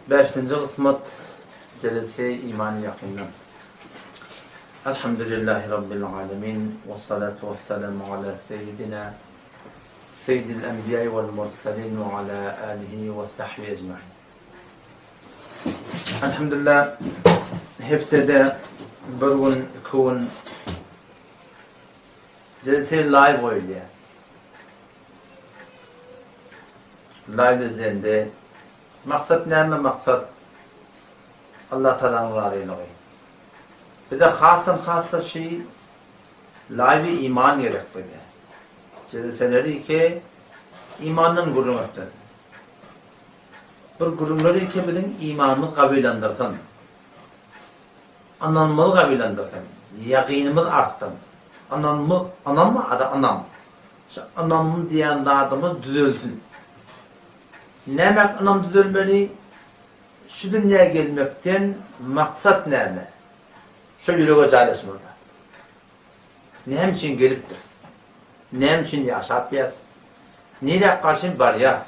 Beşinci kısmet celese iman yakından. Elhamdülillahi Rabbil alemin ve salatu ve selamu ala seyyidina seyyidil enbiya vel mursalin ve ala alihi ve sahbihi ecmaîn. Elhamdülillah haftada bir gün kun celese live oluyor. Live zende maksat neyme maksat Allah Teala'nın razılığı. Bir de hasım şey live iman gerek böyle. Celeseleri ki imanın gururundan. Bir gururları ki bizim imanımı kabulandırsın. Anlamı kabulandırsın. Yakinimiz artsın. Anam. Anam diyen adamı düzelsin. Ne demek anam düzelmeli? Şu dünyaya gelmekten maksat ne? Şu yüreğe caylasın orada. Ne için geliptir? Ne için yaşap yaz? Neyle karşıyım var yaz?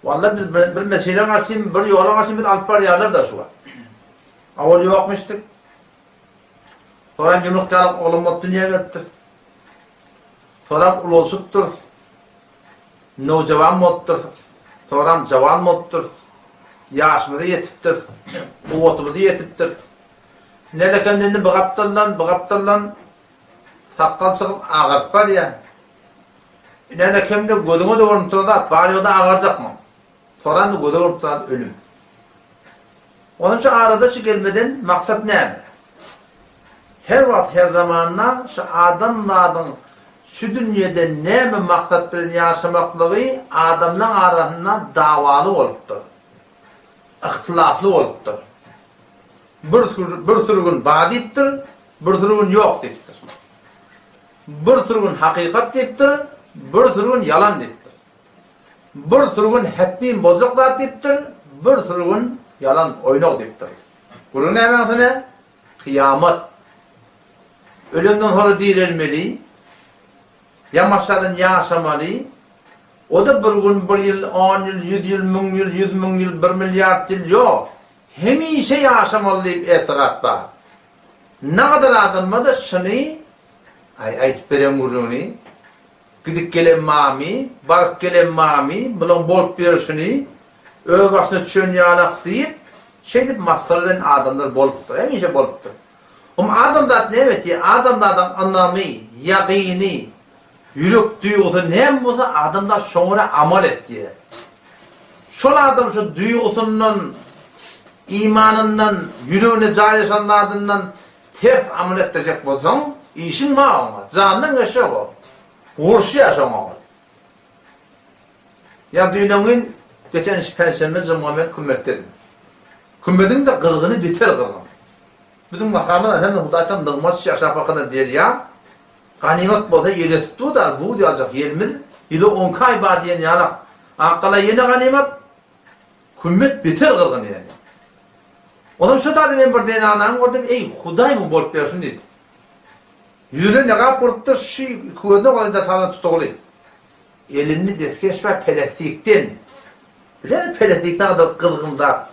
Vallahi biz bir mesele karşıyım, bir yola karşıyım biz alıp var yarlar da şu var. Avul yokmuştuk. Sonra yumruktalık olumlu dünyaya gittir. Sonra ulosuktur. Nocavan moddur. Sonra cavan moddur. Yaşımızı yetiptir. Kuvvetimizi yetiptir. Ne de kendini bıgaptırlan sakkal çıkıp ağırıp var ya. Ne de kendini gözünü de vurup durda bari o da ağıracak mı? Sonra da gözünü vurup durda ölüm. Onun için arada şu gelmeden maksat ne? Her vakit her zamanla şu adamların şu dünyada ne mi maksat bilen yaşamaklığı adamların arasında davalı oluptur. İhtilaflı oluptur. Bir sürgün badittir, bir sürgün yok deyiptir. Bir sürgün hakikat deyiptir, bir sürgün yalan deyiptir. Bir sürgün hetmin bozuklar deyiptir, bir sürgün yalan oynak deyiptir. Bunun ne hemen kıyamet. Ölümden sonra dirilmeli, yamaçların yaşamalı, o da bir gün, bir yıl, 10 yıl, 100 yıl, 1000 yıl, 100 bin yıl, 1 milyar yıl yok. Hemişe yaşamalı etiqat var. Ne kadar adamma da şunu ayet beremuruni gidip gelen mami, barıp gelen mami, bulan bolup bir şunu öyle başına çön yalak deyip deyip maskareden adamlar boluptur. Hemişe boluptur. Ama adamlar ne evet adamlardan anlamı, yakini, yürek duygusu ne olsa adamlar sonra amal etti. Şol adam şu duygusundan imanından, yüreğine caylaşanlardan ters amal edecek bolsan, işin ma olmaz. Candan yaşa o. Uğurşu yaşamak. Ya dünyanın geçen Perşembe Muhammed kümmettedim. Kümmetin de kırgını biter kırgın. Bizim makamda hem de Hudaytan dılmaz yaşap hakkında der ya, ganimet bolsa yere tuttu da bu diyecek yerimiz, yine 10 kay var diyen yalak. Akkala yeni ganimet, kümmet biter kırgın yani. Oğlum şu tadı ben bir dene anam gördüm, ey Huday mı bolup bersin dedi. Yüzüne ne kadar bolup şu kuvvetine kolayda tanı tutuğulu. Elini deskeşme pelestikten. Bile pelestikten kadar kılgında.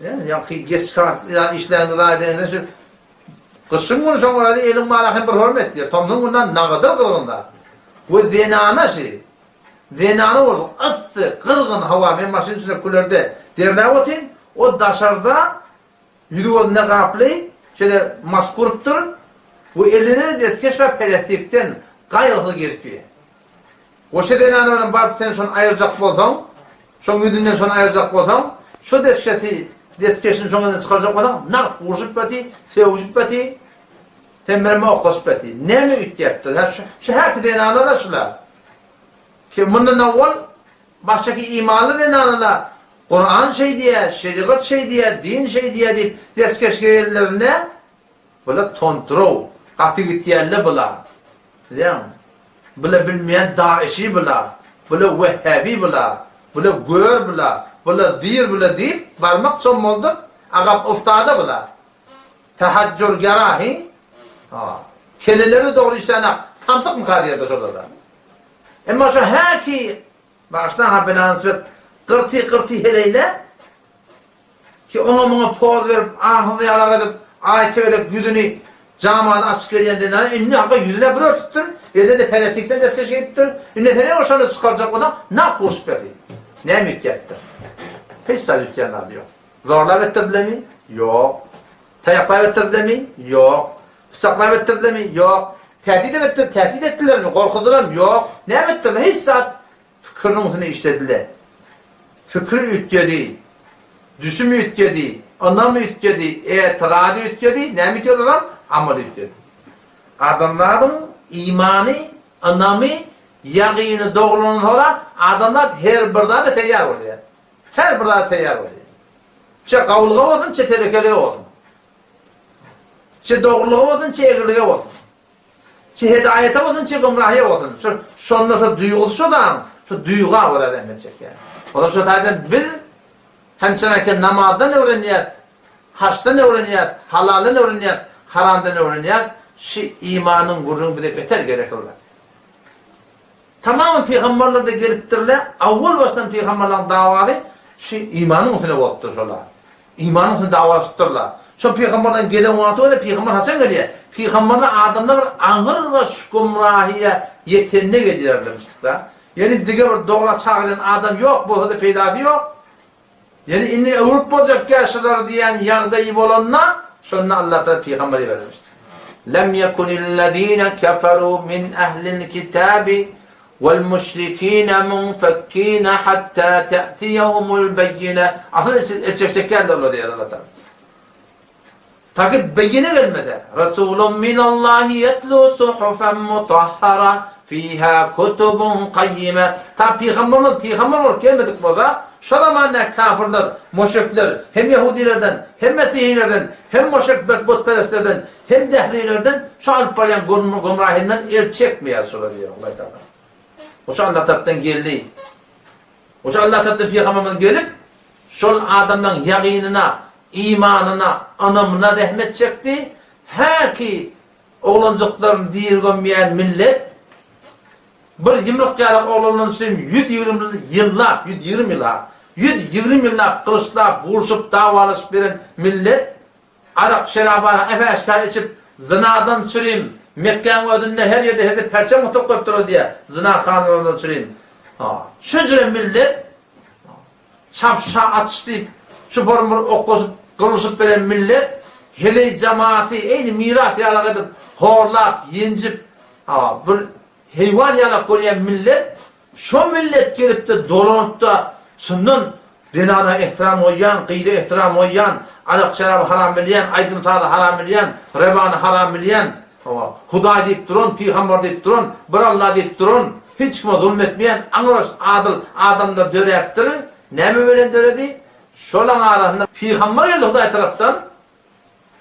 Yani geç çıkar işlerini rahat edene kışın bunu sonra elin malakın bir hürmet diye. Tom'un bundan ne kadar kılgında. Bu zenana şey. Zenana oldu. Attı kılgın hava ben maşın içine kulörde derler otayım. O daşarda yüzü ne kaplı, şöyle maskuruptur, bu elini deskeş ve pelestikten gayrısı geçiyor. O şeyden anlarım barıp sen şunu ayıracak bolsan, şu yüzünden şunu ayıracak bolsan, şu deskeşin şundan çıkaracak bolsan, nar vuruşup beti, sevuşup beti, temberime oklaşıp beti. Ne mi üt yaptı? Şu her türden anlarlar şular. Ki bundan evvel, baştaki imanlı den anlarlar, Kur'an şey diye, şeriat şey diye, din şey diye deyip deskeşke yerlerine böyle kontrol, aktivitiyerli bula. Değil mi? Böyle bilmeyen Daişi bula, böyle Vehhabi bula, böyle gör bula, böyle zir bula deyip varmak son oldu, agap uftada bula. Tehaccür gerahi, kelleleri doğru işlerine tanıtık mı kariyerde şurada? Ama şu her ki, baştan ha belansı kırtı heleyle ki ona poz verip, ahını yalak edip, ayet yüzünü camada açık edenden, ünlü haka yüzüne bir örtüttür, elde de penetikten deske şey ettir, ünlü tene hoşanı çıkaracak olan, ne koşpedi? Ne müddettir? Hiç sayı yükleyenler diyor. Zorla ettirdiler mi? Yok. Tayakla ettirdiler mi? Yok. Bıçakla ettirdiler mi? Yok. Tehdit ettiler mi? Korkudular mı? Yok. Ne ettiler? Hiç saat fikrinin üstüne işlediler. Fikri ütkedi, düşümü ütkedi, anlamı ütkedi, etiqadi ütkedi, ne mi diyor adam? Amal ütkedi. Adamların imanı, anlamı, yaqini doğruluğunu sonra adamlar her birden teyyar oluyor. Her birden teyyar oluyor. Çe kavulga olsun, çe telekeliğe olsun. Çe doğruluğa olsun, çe eğriliğe olsun. Çe hidayete olsun, çe gümrahiye olsun. Şonda şu duygusu adam, şu duyguğa orada demeyecek yani. O da şu taydan bil, hemçineki namazdan öğreniyet, haçtan öğreniyet, halaldan öğreniyet, haramdan öğreniyet, şu imanın gurrun bir de beter gerekirler. Tamamen peygamberler de geliptirler, avval baştan peygamberlerin davalı, şu imanın üstüne bolupdurlar. İmanın üstüne davalı tutturlar. Şu peygamberden gelen vaatı da peygamber haçan geliyor. Peygamberler adamlar ağır ve şükümrahiye yetenine gelirlermiştikler. Yani diğer doğru çağıran adam yok, bu da peydavi yok. Yani inni Avrupa olacak yaşlılar diyen yağdayı olanla, şununla Allah da peygamberi vermiştir. Lem yekunillezine keferu min ehlil kitabi vel müşrikine munfekkine hatta te'tiyehumul beyyine. Aslında çekçekken de olur diye Allah da. Fakat beyyine gelmedi. Resulun minallahi yetlu suhufen mutahhara fiha kutubun qayyime. Ta peygamber olarak gelmedik burada. Şaramanla kafirler, müşrikler, hem Yahudilerden, hem Mesihilerden, hem müşrik putperestlerden, hem dehlilerden şu alıp bayan gumrahinden el çekmeyer sonra diyor Allah Teala. O şu Allah Teala'dan geldi. O şu Allah Teala'dan peygamberden gelip şu adamdan yaqinina, imanına, anamına rahmet çekti. Ha ki oğlancıkların diyilmeyen millet bir yumruq yalaq oğlanın için 120 yıllar kılıçlap, vuruşup, davalışıp veren millet arak, şerabana, efeşkar içip zinadan süreyim, Mekke'nin ödünde her yerde perçem atıp koyupturur diye zina kanunlarından süreyim. Şu cüre millet çapşa atışlayıp, şu borumur oklaşıp, kılıçıp veren millet hele cemaati, eyni mirat yalaq edip, horlap, yincip, bir heyvan yalak koyan millet, şu millet gelip de dolanıp da şundan dinana ihtiram oyan, qiyde ihtiram oyan, arak şarabı haram bilen, aydın sağda haram bilen, rebanı haram bilen, Huda deyip durun, peygamber deyip durun, bir Allah deyip durun, hiç kime zulmetmeyen, anıroş adıl adamlar döreyaptırır. Ne mi böyle döredi? Şolan arasında peygamber geldi Huda taraftan,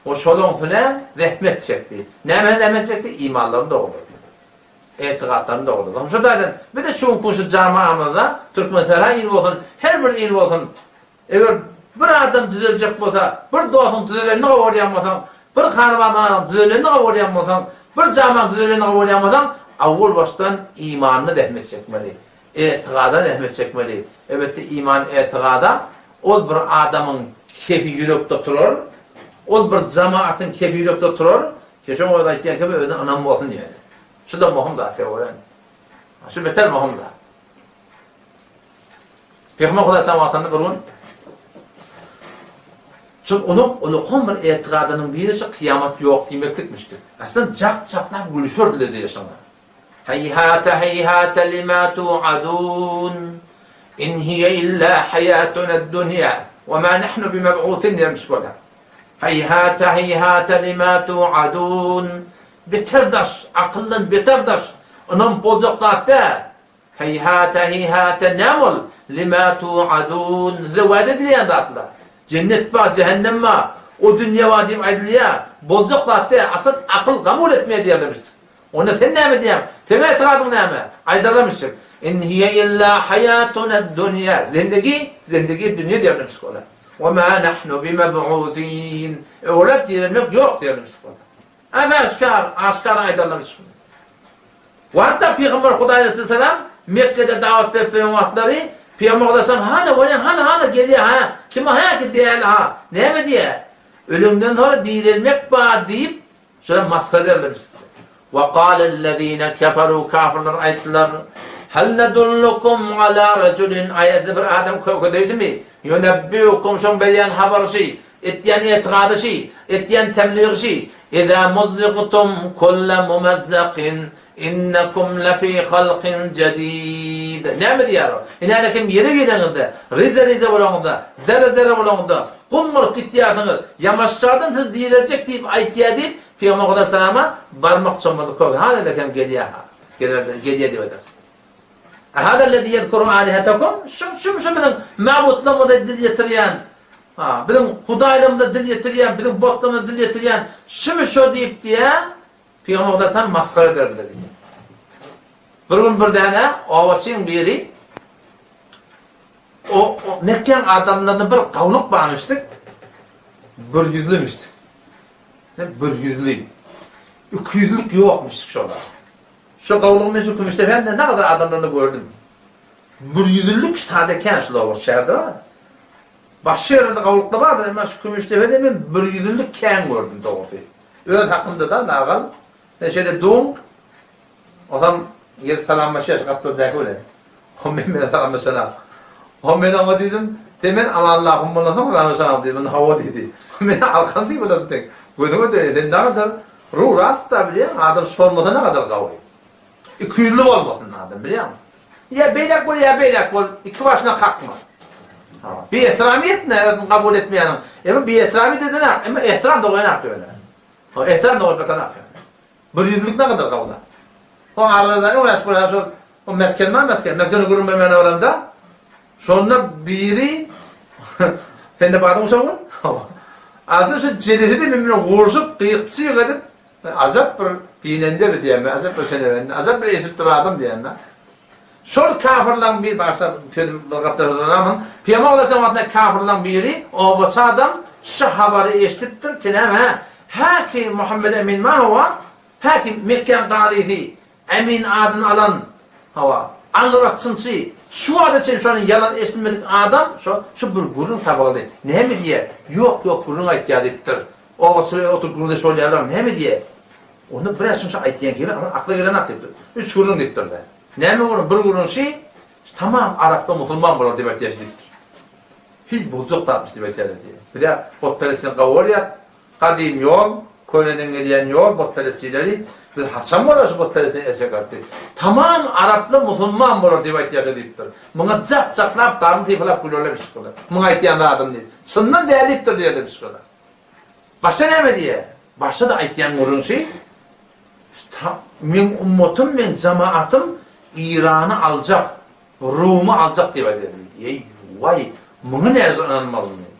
o şolan üstüne rahmet çekti. Ne mi rahmet çekti? İmanları doğru. Etiqatlarında olur. Şu daydan bir de şu kunşu camiamızda Türkmenistana il olsun, her bir il olsun. Eğer bir adam düzelecek olsa, bir dostun düzelenine uğrayanmasan, bir hanıman adam düzelenine uğrayanmasan, bir camian düzelenine uğrayanmasan, avval baştan imanını rahmet çekmeli. Etiqada rahmet çekmeli. Evet de iman etiqada ol bir adamın kefi yürekte turur, ol bir cemaatin kefi yürekte turur. Keşke o da aytgan gibi öden anam olsun yani. Şu da muhim da teoren. Şu beter muhim da. Peygamber Huda samavatını kurun. Çünkü onu komur etiqadının birisi kıyamet yok demeklikmiştir. Aslında cak-caklar gülüşürdüler diyor sana. Heyhate lima tu'adun. İn hiye illa hayatuna dünya. Ve ma nahnu bimeb'utin demiş böyle. Heyhate lima tu'adun. Beterdaş, akıllan beterdaş. Onun bozuklarında heyhate nemul lima tu'adun. Zevad edilen datlar. Cennet var, cehennem var. O dünya var diyeyim aydılıya. Bozuklarında asıl akıl kabul etmeye diyebilmiştik. Ona sen ne mi diyeyim? Sen etiqadın ne mi? Aydırlamıştık. İn hiye illa hayatuna dünya. Zindagi dünya diyebilmiştik ona. Ve ma nahnu bimeb'utin. Öyle diyebilmek yok diyebilmiştik ona. Ama aşkar aydınlamış. Ve hatta Peygamber Huda Aleyhisselam Mekke'de davet ettiği vaktleri Peygamber Aleyhisselam hala geliyor ha. Kime hayatı değerli ha. Ne mi diye? Ölümden sonra dirilmek bağ deyip şöyle masal ederler. وَقَالَ الَّذ۪ينَ كَفَرُوا kafirler ayetler هَلْ نَدُلُّكُمْ عَلَى رَجُلٍ ayette bir adam koyduydu mi? يُنَبِّيُكُمْ şun beriyen haberşi, etyen etkadışi, etyen tebliğşi اِذَا مُزِّقْتُمْ كُلَّ مُمَزَّقٍ İnnekum lefî halqin cedîd. Ne mi diyor? İnanakım yeri gelende, rize bulağında, zerre bulağında, kummur kitiyatınız, yamaşçadan siz diyilecek deyip ayetiye deyip, Peygamber Aleyhisselam'a barmak çomadı koy. Hala lekem geliyor diyor. Hâdellezî yedkuru âlihetakum. Şu bizim ma'budlamada dil getiriyen, bizim hudaylamada dil getiriyen, bizim botlamada dil getiriyen, şu deyip diye, Peygamber Aleyhisselam maskara ederler. Bir gün bir tane ovaçın biri o Mekke'nin adamlarına bir kavluk bağmıştık. Bir yüzlüymüştük. Bir yüzlü. 200'lük yokmuştuk şurada. Şu kavluğun meşhur kümüşte ben de ne kadar adamlarını gördüm. Bir yüzlük sadeken şu lavuk şehirde var. Başka yerinde kavlukta vardır ama şu kümüşte ben de bir yüzlük ken gördüm doğrusu. Öz hakkında da nağal. Neşede doğum o zaman yer salamlaşıyor kattı da öyle. O beni salamlaşana. O beni ama dedim, demin Allah'ım bana salamlaşana dedim. Hava dedi. Beni alkan değil böyle tek. Gördün dedi. Ne kadar ruh rasta biliyor. Adam sormadan ne kadar kavga. 200'lü olmasın adam biliyor musun? Ya beylek bol. İki başına kalkma. Bir ihtiramiyet ne kabul etmeyenim. Ama bir ihtiramiyet dedin ha. Ama ihtiram da oynar öyle. O ihtiram da oynar kadar. Bir yüzlük ne kadar kavga. O arada o meskenini görünmeyen oranda sonra biri sen de bağlı mısın? Aslında şu cedidi birbirine vuruşup kıyıkçıyı edip azap bir pinende bir diyeyim, azap bir senevende, azap bir esip duradım diyeyim. Şol kafirlan bir başta kaptarlarının Peygamber Aleyhisselam'ın kafirlan biri o başı adam şu haberi eşittir ki haki Muhammed Emin ma huwa haki Mekke'nin tarihi Emin adını alan hava anlatıcısı şu adet için şu an yalan esmedik adam şu bir gurun tabağı ne mi diye yok gurun ihtiyacıdır o otur gurunda söylerler ne mi diye onu biraz şu ayetiyen gibi ama akla gelen aklıdır 3 gurun diktirdi ne mi gurun bir gurun tamam Arap'ta Müslüman olur demek yaşadıktır hiç bozuk tapmış demek yaşadıktır size botperesinin kavuğuyat kadim yol Köyden gelen yol botperestileri biz haçan var botperesini eşek arttı. Tamam Araplı Müslüman olur diye yaşadıktır. Buna caklap tarım tiflap kulörlemiş kadar. Buna ihtiyanlı adam değil. Sından değerlidir diye demiş kadar. Başta ne mi diye? Başta da ihtiyan vurun min ummetim min cemaatım İran'ı alacak. Rum'u alacak diye dedi. Vay bunu ne anlamalı mı?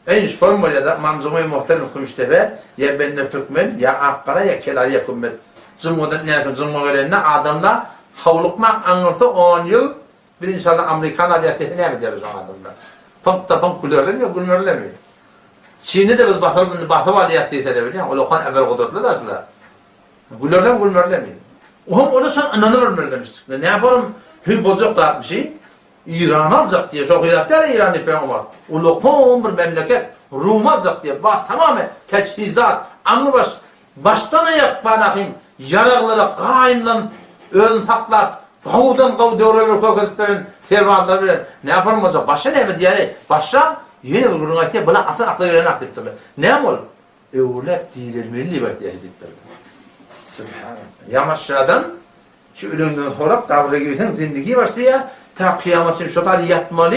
En formülde manzume muhterem kumuştefe ya benler Türkmen ya Akkara ya Kelari ya Kummet. Zımmodan ne yapın zımmolarına adamla havlukmak anırsa 10 yıl bir inşallah Amerikan aliyatı ne yapacağız o adamla. Pamp kulörler mi gülmörler mi? Çin'de de biz bahsal aliyatı diyelim ya. O lokan evvel kudretli de aslında. Gülmörler mi? Onu sen ananı vermelimiştik. Ne yapalım? Hül bozuk da bir şey. İran alacak diye çok yaptılar İran ipen var. O lokum bir memleket Rum alacak diye bak tamamen teçhizat anlıbaş baştan ayak banakım yaraqlara qaynlan özün taklap qavdan qav dövreler kokatların fermanlar bilen ne yaparım olacak başa ne mi diye başa yeni bir gurun aytiye bula atan akla gelen aktiftirler ne ol evlet dilermeli libet yazdiktir subhanallah yamaşadan şu ölümden sonra kabre giden zindagi başlıyor ta kıyamet için şotal yatmalı,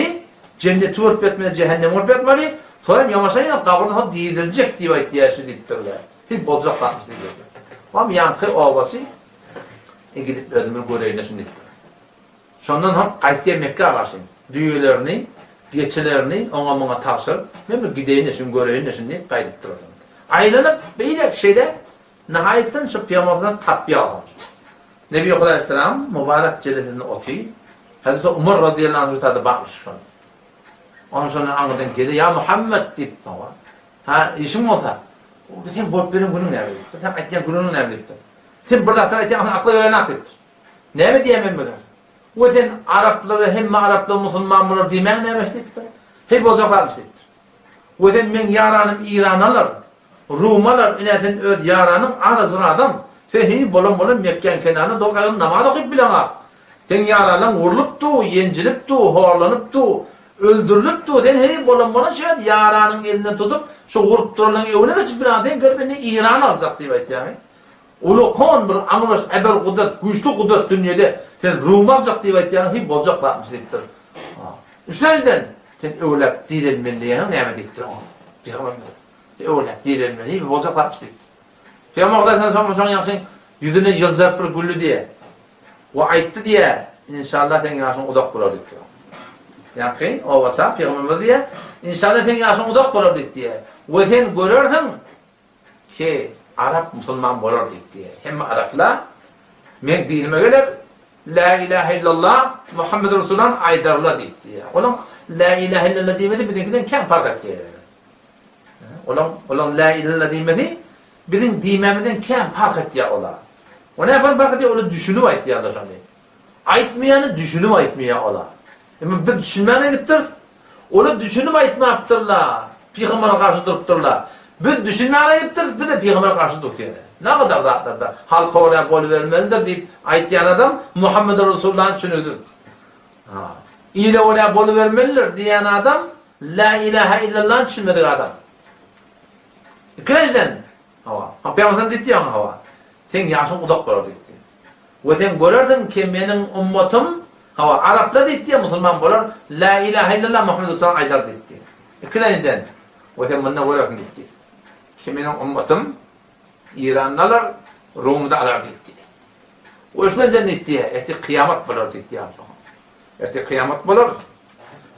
cenneti vurup etmeli, cehennemi vurup etmeli, sonra yamaşayla kavrını diyilecek diye ihtiyaçı diktirler. Hiç bozak kalmış diye. Ama yankı ovası, gidip ödümür göreyine şimdi. Sondan kayıtlıya Mekke arasın. Düğülerini, geçilerini ona tavsır, memnun gideyine şimdi göreyine şimdi kaydettirir. Aylanıp böyle şeyde, nihayetten şu piyamodan tatbiye almış. Nebi Aleyhisselam mübarek celesini okuyor. Hazreti Umar radıyallahu anh'ı da bakmış falan. Ondan sonra anladan geldi. Ya Muhammed deyip bana. Ha işim olsa. Sen botberin günün ne yapayım? Sen ayetiyen günün ne yapayım? Sen burada sen ayetiyen akla göre ne yapayım? Ne mi diyemem böyle? Weten Arapları hem Araplar Müslüman bolar diýmän nämeşlikdir? Hep oljaklarmışdyr. Weten men yaranım İranalar, Rumalar iletin öz yaranım arazyna adam. Fehi bolan Mekke kenarına dogaýan namaz okyp bilen. Ten yaralan urulupdy, ýenjilipdi, horlanypdy, öldürilipdi. Ten hep bolan şeýle yaranın elinden tutup şu urup durulan öwüne geçip bilen görmeni İran aljak diýip aýtdy. Ulukon bir anlaş eber kudret, güçlü kudret dünyada sen Rum aljak diýip aýtdy, hep boljak batmyşdyr. Üçlerden sen öwlep dirilmeli diýen nämedir? Peygamber. Öwlep dirilmeli, hep boljak batmyşdyr. Peygamber sen soňra ýaşaň ýüzüne ýyldap bir gülli diýe. O aýtdy diýe, inşallah sen ýaşaň udak bolar diýip. Ýa-ni o wasa Peygamber diýe, inşallah sen ýaşaň udak bolar diýip. We sen görersiň ki Arap Müslüman bolar diýip. Hem Araplar men dinime geler la ilahe illallah Muhammed Resulullah aýdarlar diýip. Olam la ilahe illallah diýmedi bizden kim fark etdi? Olam la ilahe illallah diýmedi bizim diýmemizden kim fark etdi ola. Ona yapar fark etdi, onu düşünüp aýtdy Allah şanly. Aýtmaýany düşünüp aýtmaýa ola. Hem bir düşünmäne gitdir. Onu düşünüp aýtmapdyrlar. Peygamber'e karşı durupdyrlar. Bir düşünmäne gitdir, bir de Peygamber'e karşı durupdyr. Ne kadar da halka oraya bol vermelidir diýip aýtýan adam Muhammed Resulullah'ın düşünüdür. İle oraya bol vermelidir diýen adam la ilahe illallah'ın düşünmediği adam. Kirejden hava. Peygamber diýdi hava. Sen ýaşyň udak bolar diýdi. We sen görerdiň ki meniň ummatym hava Araplar diýdi, Müslüman bolar la ilahe illallah Muhammed Resulullah aýdar diýdi. Kirejden we sen menda görerdiň diýdi. Ki meniň ummatym İranlılar Rum'da alar diýdi. O şundan diýdi, eti kıyamet bolar diýdi. Eti kıyamet bolar.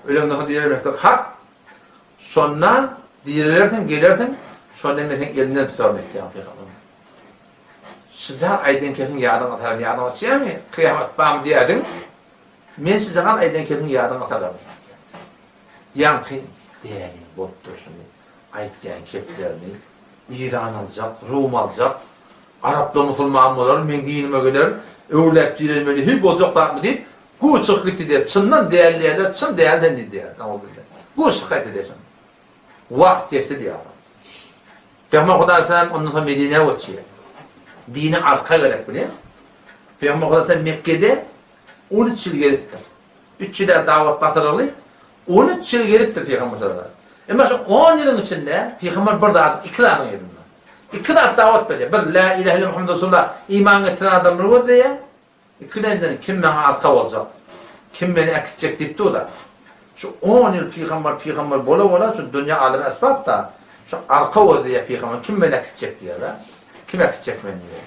Ölenleri diýerler hak. Sonra diýerlerden gelerden şonda men elinden tutar diýdi. Sizler aýdan kepin ýadyň atar ýadyň açýarmy? Kıyamet bam diýdin. Men sizler aýdan kepin ýadyň atar. Ýa-ni diýelim botdur şunu. Aýtýan keplerini İran aljak, Rum aljak, Araplar Müslüman bolar, men dinime geler, öwlep dirilmeli, hep boljak tapmy diýip, bu çyklyk diýer, çyndan däýerler, çyn däýerden diýer. Bu şykaýet eder. Wagt geçdi diýer. Peygamber Hudaý sallam ondan soň Medine'ye geçýär. Dini arka gerek bilen. Peygamber Hudaý sallam Mekke'de 13 ýyl gelipdir. 3 ýyl dawat batyrly, 13 ýyl gelipdir Peygamber sallam. Ama şu 10 ýylyň içinde Peygamber bir daha iki tane ýerinde. İki tane dawat berdi. Bir la ilahe illallah Muhammed Resulullah iman getiren adamlar bolsa, ikinden kim bana arka boljak? Kim beni akitjek diýipdi o da. Şu 10 ýyl Peygamber bola şu dünýä alem esbapda şu arka bolsa Peygamber kim beni akitjek diýer. Kim akitjek meni diýer.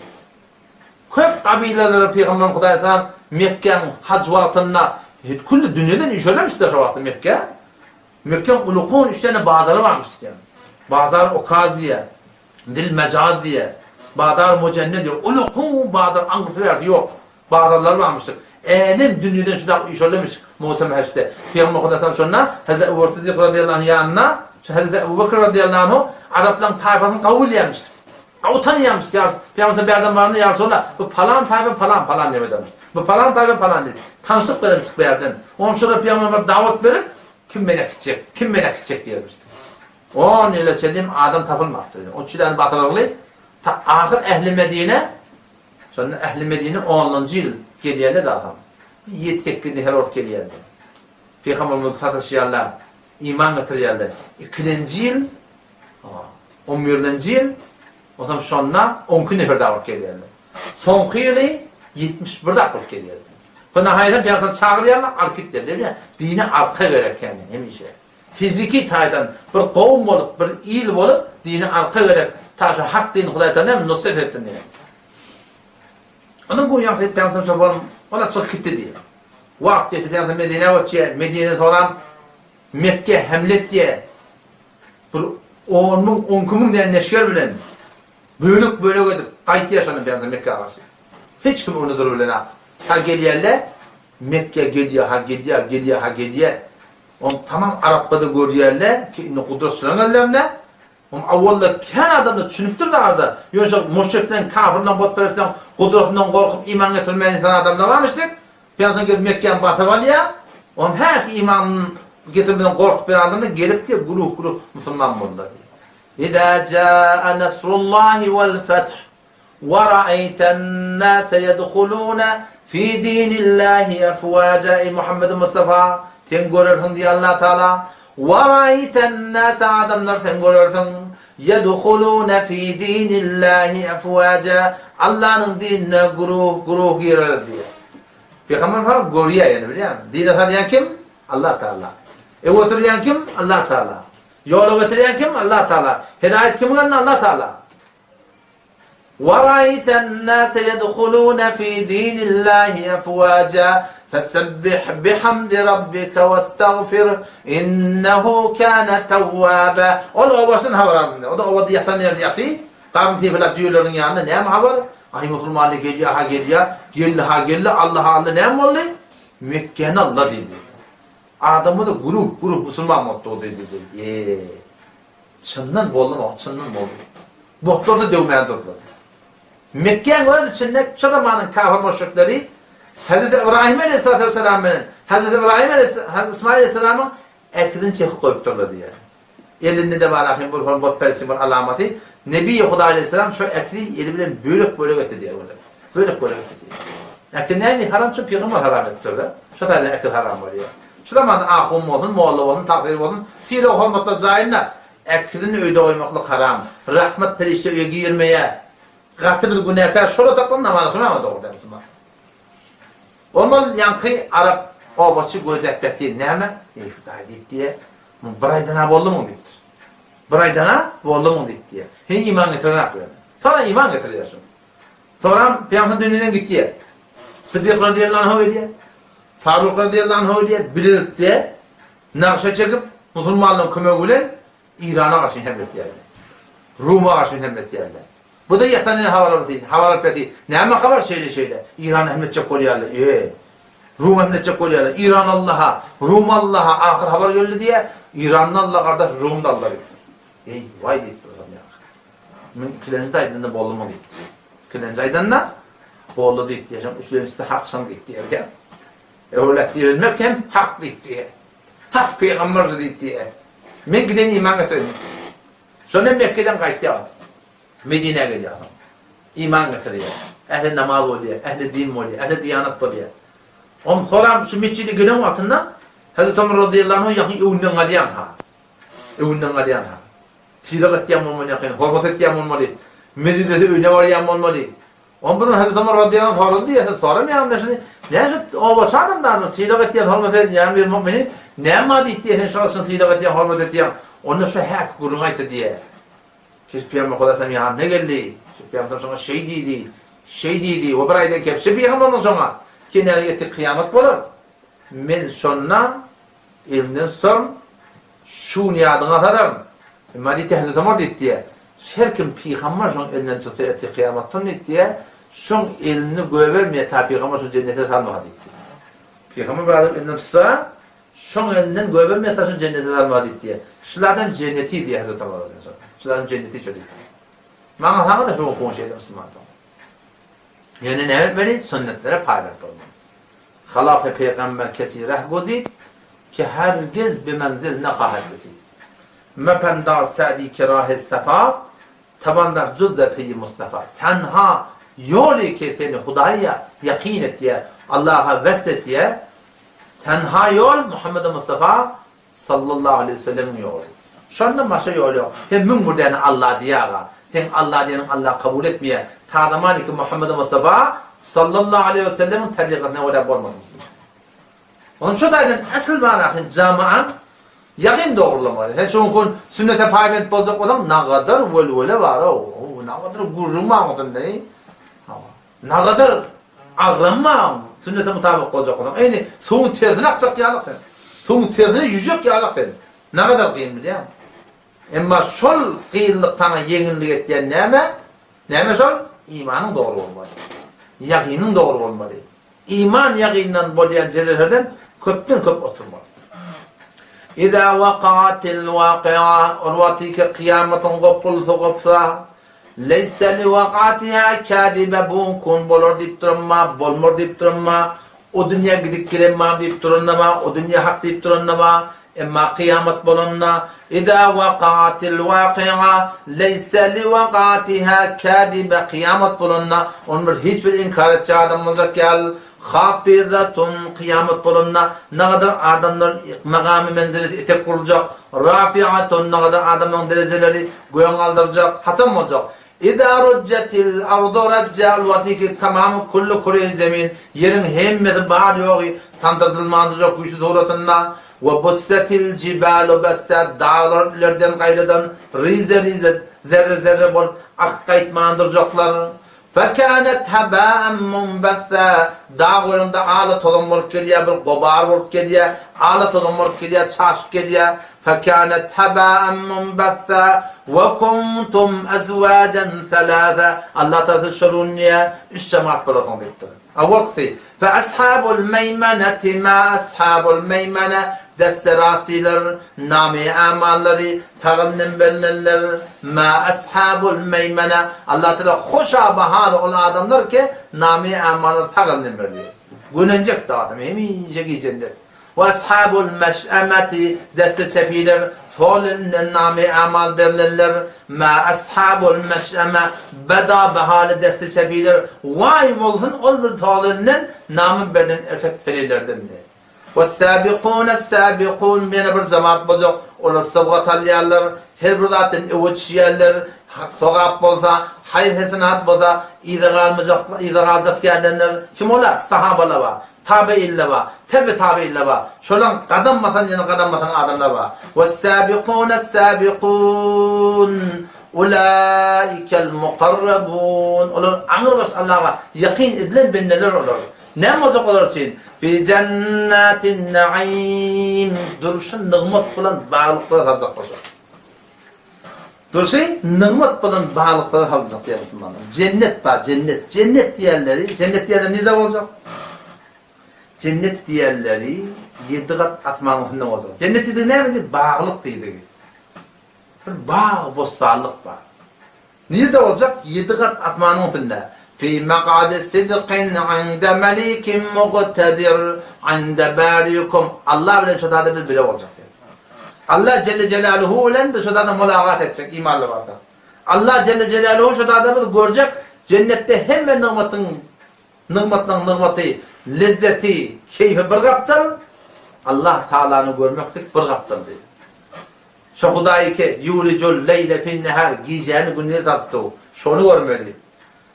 Köp kabileler Peygamber Hudaý sallam Mekke'ň hac wagtynda kulli dünýeden işlemişler şu wagtda Mekke. Mekke'nin ulukun 3 tane bazarı varmış yani. Bazar Okaziye, Dil Mecadiye, Bazar Mucenne diyor. Ulukun bazar angıtı verdi yok. Bazarlar varmıştır. Elim dünyadan şuna işlemiş Musa Mehş'te. Peygamber Hudaý sonra Hazreti Ebu Siddik radıyallahu anh yanına Hazreti Ebu Bekir radıyallahu anh Arapların tayfasını kabul yemiş. Utan yemiş. Peygamber bir adam varını yer sonra bu falan tayfa falan demiş. Bu falan tayfa falan dedi. Tanıştık vermiş bir yerden. Onun sonra Peygamber davet verip kim beni akitjek? Kim beni akitjek diýermişdi. 10 ýyl içinde adam tapylmapdy. O çilen batyrly ta ahir ehli Medine. Sonra ehli Medine 10-njy ýyl gelýärdi de adam. 7-8 her ort gelýärdi. Peygamberimiz sataşýarlar, iman getirýärler. 2-nji ýyl 11-nji ýyl o zaman şonna 10 nefer dawat gelýärler. Soňky ýyly 71 dawat gelýärdi. Buna hayran peygamber çağırıyorlar, arkit der, değil mi? Dine arka gerek yani, hemişe. Fiziki taydan bir kavm olup, bir il olup, dine arka gerek, taşı hak dini Hudaýdan hem nusret ettin diye. Onun bu yaptığı peygamber çoban, ona çık gitti diye. Vakt geçti peygamber Medine'ye geçti, Medine'ye sonra Mekke hemlet diye. Bir 10 diye neşker bilen, bölük edip, kayıt yaşanın peygamber Mekke'ye karşı. Hiç kim onu durur bilen ha. Ha gelýärler, Mekke gelýär. On tamam Araplarda görýärler ki indi kudret sürenlerine. On awwalda kan adamda düşünüpdir da arada. Ýöňe müşrikden, kafirden botperestden, kudretinden gorkup iman getirmeýän insan adamlar barmyşdyk. Peygamber gelip Mekke'ye basıp alya. On her iman getirmeden korkup bir adamı gelip de guruh Müslüman buldular. İzâ câ'a nasrullâhi vel feth ve ra'eyten nâse yedhulûne fî dînillâhi efvâca. Ey Muhammed Mustafa sen görürsün diye Allah Teala. Ve ra'eyten nâse adamlar sen görürsün yedhulûne fî dînillâhi efvâca. Allah'ın dinine guruh girer diye. Peygamber falan görüyor yani biliyor musun? Dine tanıyan kim? Allah Teala. Götüren kim? Allah Teala. Yolu götüren kim? Allah Teala. Hidayet kimin elinde? Allah Teala. وَرَأَيْتَ النَّاسَ يَدْخُلُونَ فِي دِينِ اللّٰهِ أَفْوَاجًا فَسَبِّحْ بِحَمْدِ رَبِّكَ وَاسْتَغْفِرْ إِنَّهُ كَانَ تَوَّابًا. O başın haber. O da o diyatan yer yatı. Karım tefilak diyorların yanında ne haber? Ay Müslümanlı geliyor, ha geliyor. Geldi, Allah ne mi oldu? Mekke'nin Allah dedi. Adamı da grup Müslüman mutlu dedi. Çından boldu mu? Doktor da dövmeye durdular. Mekke'nin içinde çoğamanın kafir müşrikleri Hazreti İbrahim Aleyhisselatü Vesselam'ın Hazreti İsmail Aleyhisselam'ın ekrini çekip koyup durdu diye. Elinde de var ahim bu botperisi var alameti. Nebi Huda Aleyhisselam şu ekri eli bilen bölük etti diye böyle. Bölük etti diye. Ekin neyini haram şu peygamber haram etti orada. Şu da ekil haram var ya. Şu zaman ahum olsun, muallaf olsun, takdir olsun. Fiile hürmetle zayinle ekrini öyde oymaklık haram. Rahmet perişte öye girmeye. Katı bir günahkar şöyle taklan namazı kılmamadı orada Müslüman. Olmaz yankı Arap obaçı gözekbet değil. Neyme? Şuday deyip diye. Bir aydana bollu mu bitti? Bir aydana bollu mu bitti diye. Hem iman getirene böyle. Sonra iman getiriyorsun. Sonra Peygamber dünyadan gitti. Sıddık radıyallahu anh diye. Faruk radıyallahu anh diye. Bilirdik diye. Nakşa çekip Müslümanlığın kömegüyle İran'a karşı hemlet yerdi. Rum'a karşı hemlet yerdi. Bu da yatanın havalar peti. Neyme haber şeyle. İran'a hemletçek oluyorlar. Rum hemletçek oluyorlar. İran Allah'a, Rum Allah'a ahir haber geldi diye İran'ın Allah kardeş, Rum'da Allah bitti. Vay bitti o zaman ya. Kilenci aydın'da bollu mu bitti? Kilenci aydın'da bollu bitti. Üstlerimiz de haksan bitti. Öyle dirilmek hem hak bitti. Hak peygamber bitti. Men giden iman getirdim. Sonra Mekke'den kayıttı. Medine'ye geliyor adam. İman getiriyor. Ehli namaz oluyor, ehli din oluyor, ehli diyanet oluyor. Sonra şu mescidi günün altında Hazreti Ömer radıyallahu anh yakın evinden galiyan ha. Fiilik ettiyen olmalı yakın, hormat ettiyen olmalı. Medine'de öyle var yan olmalı. Bunun Hazreti Ömer radıyallahu anh soruldu ya, soramıyorum ben şimdi. Neyse o başa adamlar fiilik ettiyen, hormat ettiyen bir müminin ne madde ettiyen, şahsın fiilik ettiyen, hormat ettiyen. Onun şu hak gurunaydı diye. Peygamber Kodasam ya ne geldi? Peygamber sonra şey dedi. O bir ayda kepsi Peygamber'den sonra kenariyeti kıyamet olur. Men sonra elinden son şu niyadına atarım. Madi tehdit omar dedi diye. Her kim Peygamber son elinden tutsa eti kıyametten dedi diye son elini gövermeye ta Peygamber son cennete salmadı dedi. Peygamber bir elinden tutsa son elinden gövermeye ta son cennete salmadı diye. Şılardan cenneti diye Hazreti Ömer radıyallahu anh. Şılardan cenneti çözdük. Bana sana da çok konuşuyor Müslümanlar. Yani ne etmeli? Sünnetlere paylaşmak olmalı. Halaf-ı Peygamber kesireh gozid ki hergiz bir menzil ne kahet besid. Mependar sa'di kirah-ı sefa tabandar cüzde-i Mustafa. Tenha yolu ki seni Hudaya yakin et diye, Allah'a veslet diye, tenha yol Muhammed Mustafa sallallahu aleyhi ve sellem'in yolu. Şundan başka yol yok. Hem mümkün Allah diyara. Hem Allah diyenin Allah kabul etmeye. Ta zamanı ki Muhammed Mustafa sallallahu aleyhi ve sellem'in tarikatına öyle olmadı. Onun şu dayının asıl manasın camian yakin doğrulamalı. Sen şu gün sünnete payment bozuk olan ne kadar velvele var o. Ne kadar gururma olsun ne? Ne kadar ağrama sünnete mutabık olacak olan. Yani son terzine akacak yağlık. Son terzine yüzecek yağlık. Ne kadar kıyım biliyor musun? Ama şol kıyıllıktan yenillik ettiyen neyme şol? İmanın doğru olmalı. Yakinin doğru olmalı. İman yakinden bolayan celirlerden köpten köp oturmalı. İzâ vakâtil vâkı'a urvatike kıyametin kopulsa kopsa leyse li vakâtiha kâdibe bunkun bolor deyip durma, bolmor deyip durma O dünya gidip gelenma deyip durunlama, o dünya hak deyip durunlama, emma kıyamet bolunna, İza vaqatil vaqi'a, leyse li vaqatiha kadibe, kıyamet bolunna, onun hiçbir inkar etçi adam olacak gel, hafizatun, kıyamet bolunna, ne kadar adamların makamı menzileti etek kurulacak, rafi'atun, ne kadar adamların dereceleri göğen aldıracak, hatam olacak. İza rüccetil ardu reccal vatiki tamamı kullu kureyin zemin yerin hemmeti bağlı yok tandırılmandıcak güçlü suratında ve bussetil cibalu besset dağlardan gayrıdan rize zerre zerre bol akkaytmandıracaklar fekânet hebâen munbessa dağlarında ağlı tolun bulup geliyor bir gobar bulup geliyor ağlı tolun bulup geliyor çaşıp geliyor فكانت هباء منبثا وكنتم أزواجا ثلاثة الله تذكرون يا الشمع كلهم بيتر أوقفي فأصحاب الميمنة ما أصحاب الميمنة دستراسيلر نامي أعمالري تغنم بلنلر ما أصحاب الميمنة الله تعالى خوشا بحال أول آدمler ki nami أعمالر تغنم بلنلر günecek dağıtım hemin çeki cennet وَأَصْحَابُ الْمَشْأَمَةِ deste çepiler, sol elinden nami amal verilenler, مَا أَصْحَابُ الْمَشْأَمَةِ beda behali deste çepiler, vay olsun ol bir tağlından nami verilen erkek perilerdendir. وَالسَّابِقُونَ السَّابِقُونَ beni bir zaman bozuk, olar sıvgat alıyarlar, her bir zaten evuç yerler, sokak bolsa, hayır hesenat bolsa, iğdağalacak yerdenler, kim olar? Sahabalar var. tabi'iller var. Tabi'iller var. Şolan qadammasan yana qadammasan adamlar var. Ve's-sabiqun ulaikel muqarrabun. Ular anır baş Allah'a yakin edilen benneler olur. Ne olacak olur için? Fi cennetin naim. Duruşun nığmat bilan bağlıqlar alacak olacak. Duruşun nığmat bilan bağlıqlar alacak diyorsun bana. Cennet var, cennet. Cennet diyenleri ne de olacak? Cennet diğerleri 7 kat atmanın olacak. Cennet dedi ne dedi? Bağlılık dedi. Bağ, bostarlık var. Nerede olacak? 7 kat atmanın altında. Fi maq'adi sidqin 'inde melikin muqtadir 'inde barikum. Allah bilen şodada biz bile olacak. Allah Celle Celaluhu ile de şodada mülaqat edecek imanlı varsa. Allah Celle Celaluhu şodada biz görecek. Cennette hem nımatı lezzeti, keyfi bir kaptır, Allah Teala'nı görmektik bir kaptır diyor. Şu Hudayı ki, yulicul leyle fin nehar, giyeceğini günleri tattı. Şunu görmeli.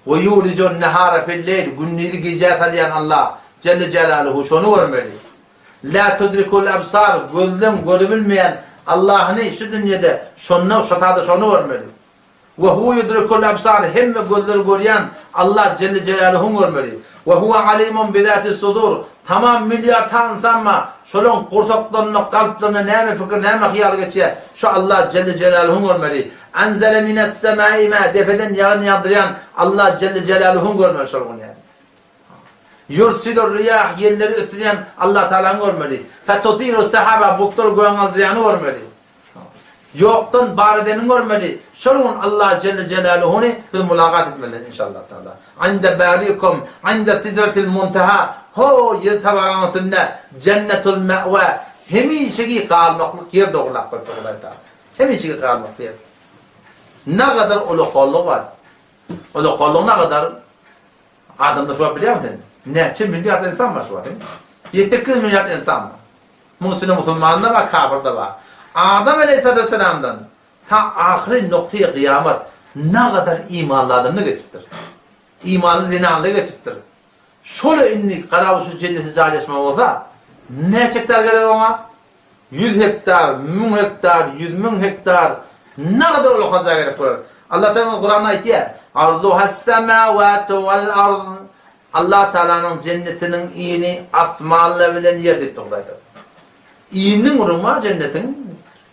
Ve yulicul nehara fil leyl, günleri giyeceği talayan Allah, Celle Celaluhu, şunu görmeli. La tudrikul absar, gözlem görebilmeyen Allah'ını şu dünyada, şunu görmeli. Ve hu yudrikul absar, hem gözleri gören Allah Celle Celaluhu görmeli. Ve huve alimun bidati sudur. Tamam milyar tan sanma. Şolun kurtaklarını, kalplerini, neyme fikir, neyme hıyar geçiyor. Şu Allah Celle Celaluhu görmeli. Enzele mines semaime. Defeden yağını yağdırayan Allah Celle Celaluhu görmeli şolun yani. Yursidur riyah. Yerleri ötüleyen Allah Teala'nı görmeli. Fetutiru sahaba. Buktur göğen aldıranı görmeli. Yoktan barideni görmeli. Şolun Allah Celle Celaluhu'nu bir mülaqat etmeli inşallah Teala. Inde barikum, inde sidretil muntaha. Ho yer tabağantında cennetul me've. Hemişeki kalmaklık yer doğrulak koyduğular Teala. Hemişeki kalmaklık yer. Ne kadar ulukolluğu var? Ulukolluğu ne kadar? Adamda şu an biliyor musun? Neçe milyar insan var şu an? 7 milyar insan var. Müslümanlar var, kafirde var. Adam Aleyhisselam'dan ta ahir noktaya kıyamet ne kadar imanlı adamını geçiptir. İmanlı dinanlı geçiptir. Şöyle inni karavuşu cenneti cahilesme olsa ne çekler gelir ona? 100 hektar, 1000 hektar, 100.000 hektar ne kadar olacak gerek var. Allah Teala Kur'an'da ayetiyor. Arduhas semavatu vel ard. Allah Teala'nın cennetinin iyini atmalı bilen yer dettiğidir. İyinin urma cennetin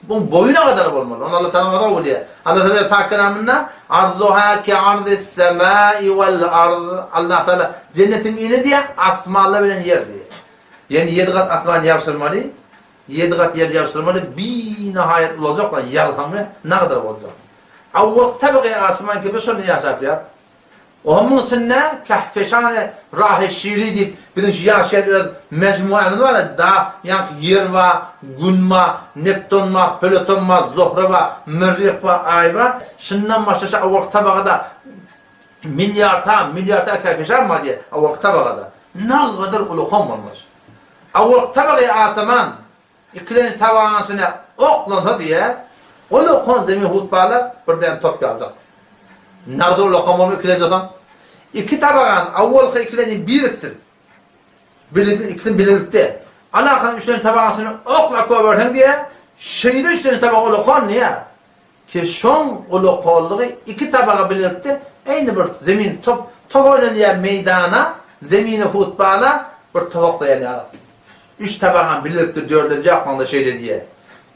bu boyuna kadar olmalı. Onu Allah Teala da oluyor. Allah Teala Pak kelamında arduha ki ardis semai vel ard. Allah Teala cennetin iyini diye atmalı bilen yer diye. Yani 7 kat atman yapsırmalı. 7 kat yer yapsırmalı. Bir nihayet olacak lan yarsamı ne kadar olacak? Avval tabii asman gibi şunu yaşatıyor. Onun için ne? Kehkeşane Rah-ı Şiiri deyip birinci yaşayan mecmuanı var ya, daha yani yer var, gün var, Neptun var, Plüton var, Zuhra var, Merrih var, Ay var. Şundan başlaşa o vakta bakada milyarta kehkeşan var diye o vakta bakada. Ne kadar ulukhom olmuş. O vakta bakaya asaman İkilin tabağansına oklansa diye ulukhon zemin hutbalar birden top alacak. Ne kadar ulukhom olmuş ikilin zaten. İki tabağın avval ikilini biriktir. İkilin birlikte. Allah'ın üçlerin tabağısını okla koyversen diye şeyde üçlerin tabağı ulukhon niye? Ki son ulukhonluğu iki tabağı birlikte aynı bir zemin top oynanıyor meydana zemini hutbala bir tavuk dayanıyor. Üç tabağın birlikte dördüncü aklanda şeyde diye.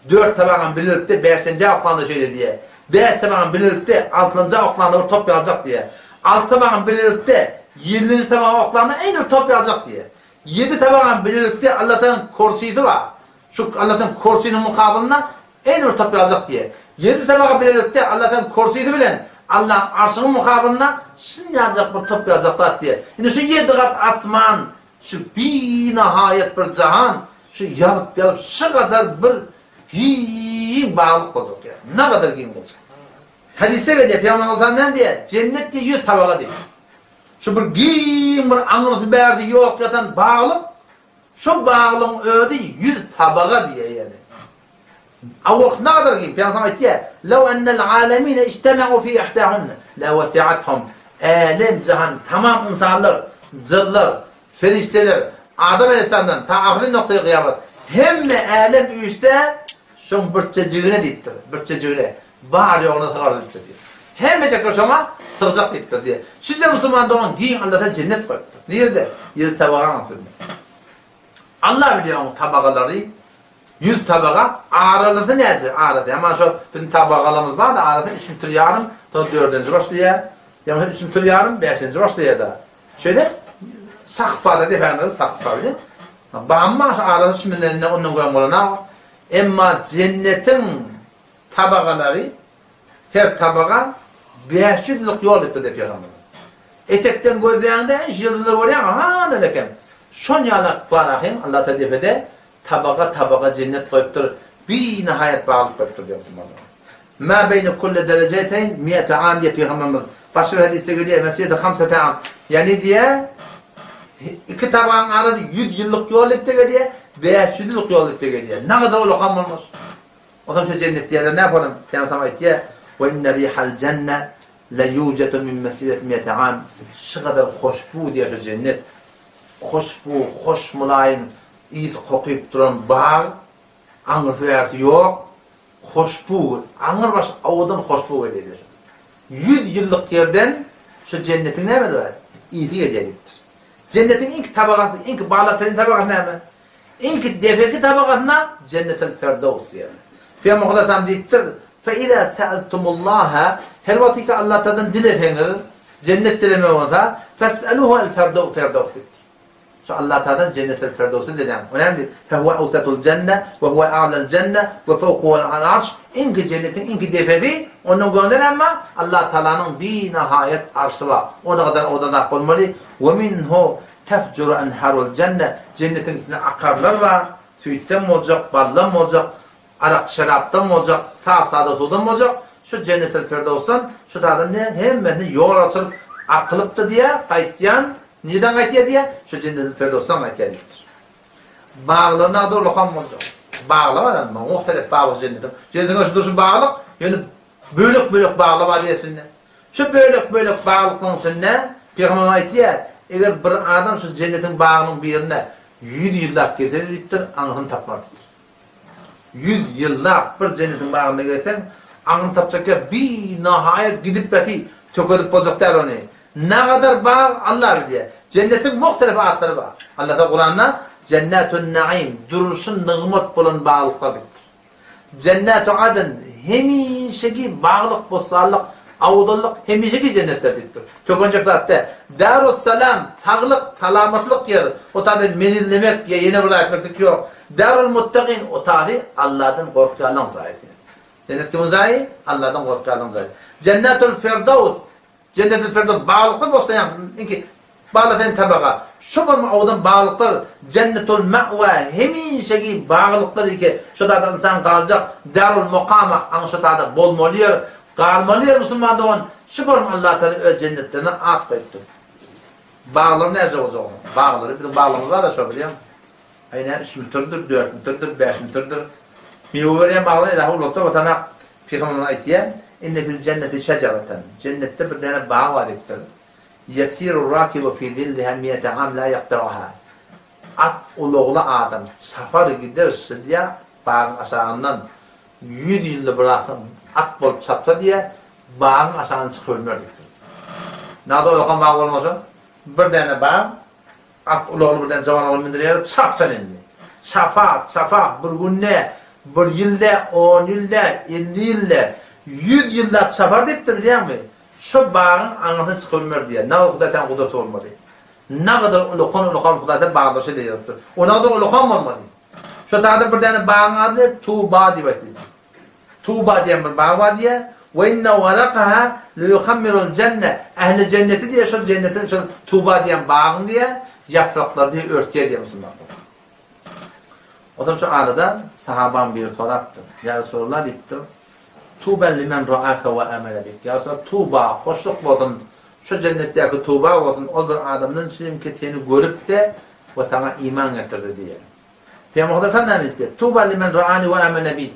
Dört tabağın birlikte beşinci aklanda şeyde diye. Beş tabağın birlikte altıncı aklanda bir top yazacak diye. Altı tabağın birlikte yedinci tabağın aklanda en bir top yazacak diye. Yedi tabağın birlikte Allah'tan kursiydi var. Şu Allah'tan kursiyinin mukabilinde en bir top yazacak diye. Yedi tabağın birlikte Allah'tan kursiydi bilen Allah arşının mukabilinde şimdi yazacak bir top yazacaklar diye. Yine şu yedi kat atman şu bir nihayet bir cihan şu yalıp şu kadar bir bağlılık olacak ya. Ne kadar giyin olacak. Hadise geliyor Peygamber Aleyhisselam diye cennet diye 100 tabağa diyor. Şu bir giyin bir anırsı berdi yok yatan bağlılık şu bağlılığın ödü 100 tabağa diye yani. Avvak ne kadar giyin Peygamber Aleyhisselam diye لو أن العالمين اجتمعوا في إحداهن لوسعتهم alem cihan tamam insanlar cırlar ferişteler Adam Aleyhisselam'dan ta ahli noktaya kıyamet hemme alem üstte şun bırçacığına deyiptir. Bırçacığına. Bari ona tığarız deyiptir diye. Hemme çakırşama tığacak deyiptir diye. Sizde Müslüman doğan giyin Allah'tan cennet koyuptur. Nerede? Yedi tabağa nasıl? Allah biliyor onun tabakaları 100 tabağa ağırlığı nedir? Ağırlığı. Ama şu bizim tabakalarımız var da ağırlığı 3 metre yarım 4. başlıyor. Yani 3 metre yarım 5. başlıyor da. Şöyle sakfada defendiler sakfa bilir. Bağımma ağırlığı şimdilerinde onun koyamlarına emma cennetin tabakaları her tabaka 500 yıllık yol etti de Peygamber. Etekten gözlerinde yıldızlar var ya ha ne dekem. Son yalak barahim Allah tedifede tabaka cennet koyuptur. Bir nihayet bağlılık koyuptur diyor Müslümanlar. Ma beyni kulle dereceteyn 100 am diye Peygamberimiz. Başka hadiste geliyor mescide 5 am. Yani diye iki tabağın arası 100 yıllık yol etti diye 500 yıllık yol etti diye. Ne kadar ulukham olmuş. O zaman şu cennet diye ne yapalım? Peygamber sana diye ve inne rihal cennet la yucetu min mesiret 100 am. Şu kadar hoşbu diye şu cennet. Hoşbu, hoş mulayim, iyi kokuyup duran bağ, anır fiyatı yok, hoşbu, anır baş avudan hoşbu edilir. 100 yıllık yerden şu cennetin ne var? İyisi edecektir. Cennetin ilk tabakası, ilk bağlatların tabakası ne mi? İlk defeki tabakasına cennetin ferdevs yani. Peygamber Aleyhisselam deyiptir, فَاِذَا سَأَلْتُمُ اللّٰهَ her vakti Allah'tan dileseniz, cennet dileme olsa, فَاسْأَلُوهُ الْفَرْدَوْسِ şu Allah Teala'dan cennet-el firdevsi denen. Önemli. Fehuve awsatul cennet ve huve a'la'l cennet ve fevkuhu'l arş. İnki cennetin inki deferi onun gönderen ama Allah Teala'nın bir nihayet arşı var. O da kadar odanak olmalı. Ve minhu tefcuru enharul cennet. Cennetin içinde akarlar var. Sütten mi olacak, baldan mı olacak, arak şaraptan mı olacak, sağ sağda sudan mı olacak? Şu cennet-el firdevs'tan şu tarzda ne hemen yol açılıp akılıp diye kayıtlayan neden kayıtlayan diye? Şu cennet-el firdevs'tan kayıtlayandır. Bağlarına da ulukham olacak. Bağlamadan mı? Muhtelif bağlı cennetim. Cennetin şu bağlık yani bölük bağlı var diyesin. Şu bölük bağlıkların içinde Peygamber ayetiyor. Eğer bir adam şu cennetin bağının bir yerine 100 yıllık getirirdir, anını tapmadır. 100 yıllık bir cennetin bağına gelsen, anını tapacak bir nihayet gidip beti tökülüp olacaklar onu. Ne kadar bağ Allah biliyor. Cennetin muhtelif ayetleri var. Allah da Kur'an'da Cennetun naim, duruşun nığmet bulan bağlıklar bitir. Cennet-u adın, hemişeki bağlık, bosarlık, avudallık, hemişeki cennetler bitir. Çok önceki hatta Darussalam, tağlık, talamatlık yer, o tabi menillemek, yeni burada etmeklik yok. Darul muttaqin, o tabi Allah'tan korkuyanın sahibi. Cennet kimin sahibi? Allah'tan korkuyanın sahibi. Cennetul firdevs, Cennet-i Firdevs bağlıklı bolsa ýa-ni inki bağladan tabaga. Şu bir odan bağlıklar cennetul ma'wa hemişegi bağlıklar iki şu da insan kalacak darul muqama anşatada bolmalıyer kalmalıyer musulman doğan şu bir Allah Teala öz cennetlerine at koydu. Bağlar nerede olacak? Bağları bizim bağlarımız var da şu biliyor musun? Aynen 3 metrdir, 4 metrdir, 5 metrdir. Miyoveriyen bağları da hulukta vatana Peygamber'in ayetiye inne fil cenneti şecereten. Cennette bir tane bağ var ettir. Yesiru rakibu fi zilliha miyete am la yaktaraha. At uluğlu adam safar giderse diye bağın aşağından 100 yılda bırakın at bolup çapsa diye bağın aşağından çıkıvermerdiktir. Nada uluğun bağ olmasa bir tane bağ at uluğlu bir tane zaman olun mindiriyor çapsa indi. Safa bir günde bir yılda 10 yılda 50 yılda 100 yılda safar deyiptir biliyor musun? Şu bağın anlatını çıkılmıyor diye. Ne kadar kudret olmalı. Ne kadar ulukan kudret bağdaşı deyiptir. O ne kadar ulukan olmalı. Şu dağda bir tane bağın adı Tuğba diye. Tuğba diye bir bağ var diye. Ve inne varakaha liyuhammirul cennet. Ehli cenneti diye şu cennetin şu Tuğba diye bağın diye yapraklar diye örtüye diye Müslüman. O zaman şu arada sahaban bir soraptı. Ya Resulullah deyiptir. Tuğben limen ra'aka ve amele bik. Ya Resulullah Tuğba, hoşluk olsun. Şu cennetteki Tuğba olsun. O bir adamın sizin ketini görüp de ve sana iman getirdi diye. Peygamber sen ne dedi? Tuğben limen ra'ani ve amele bik.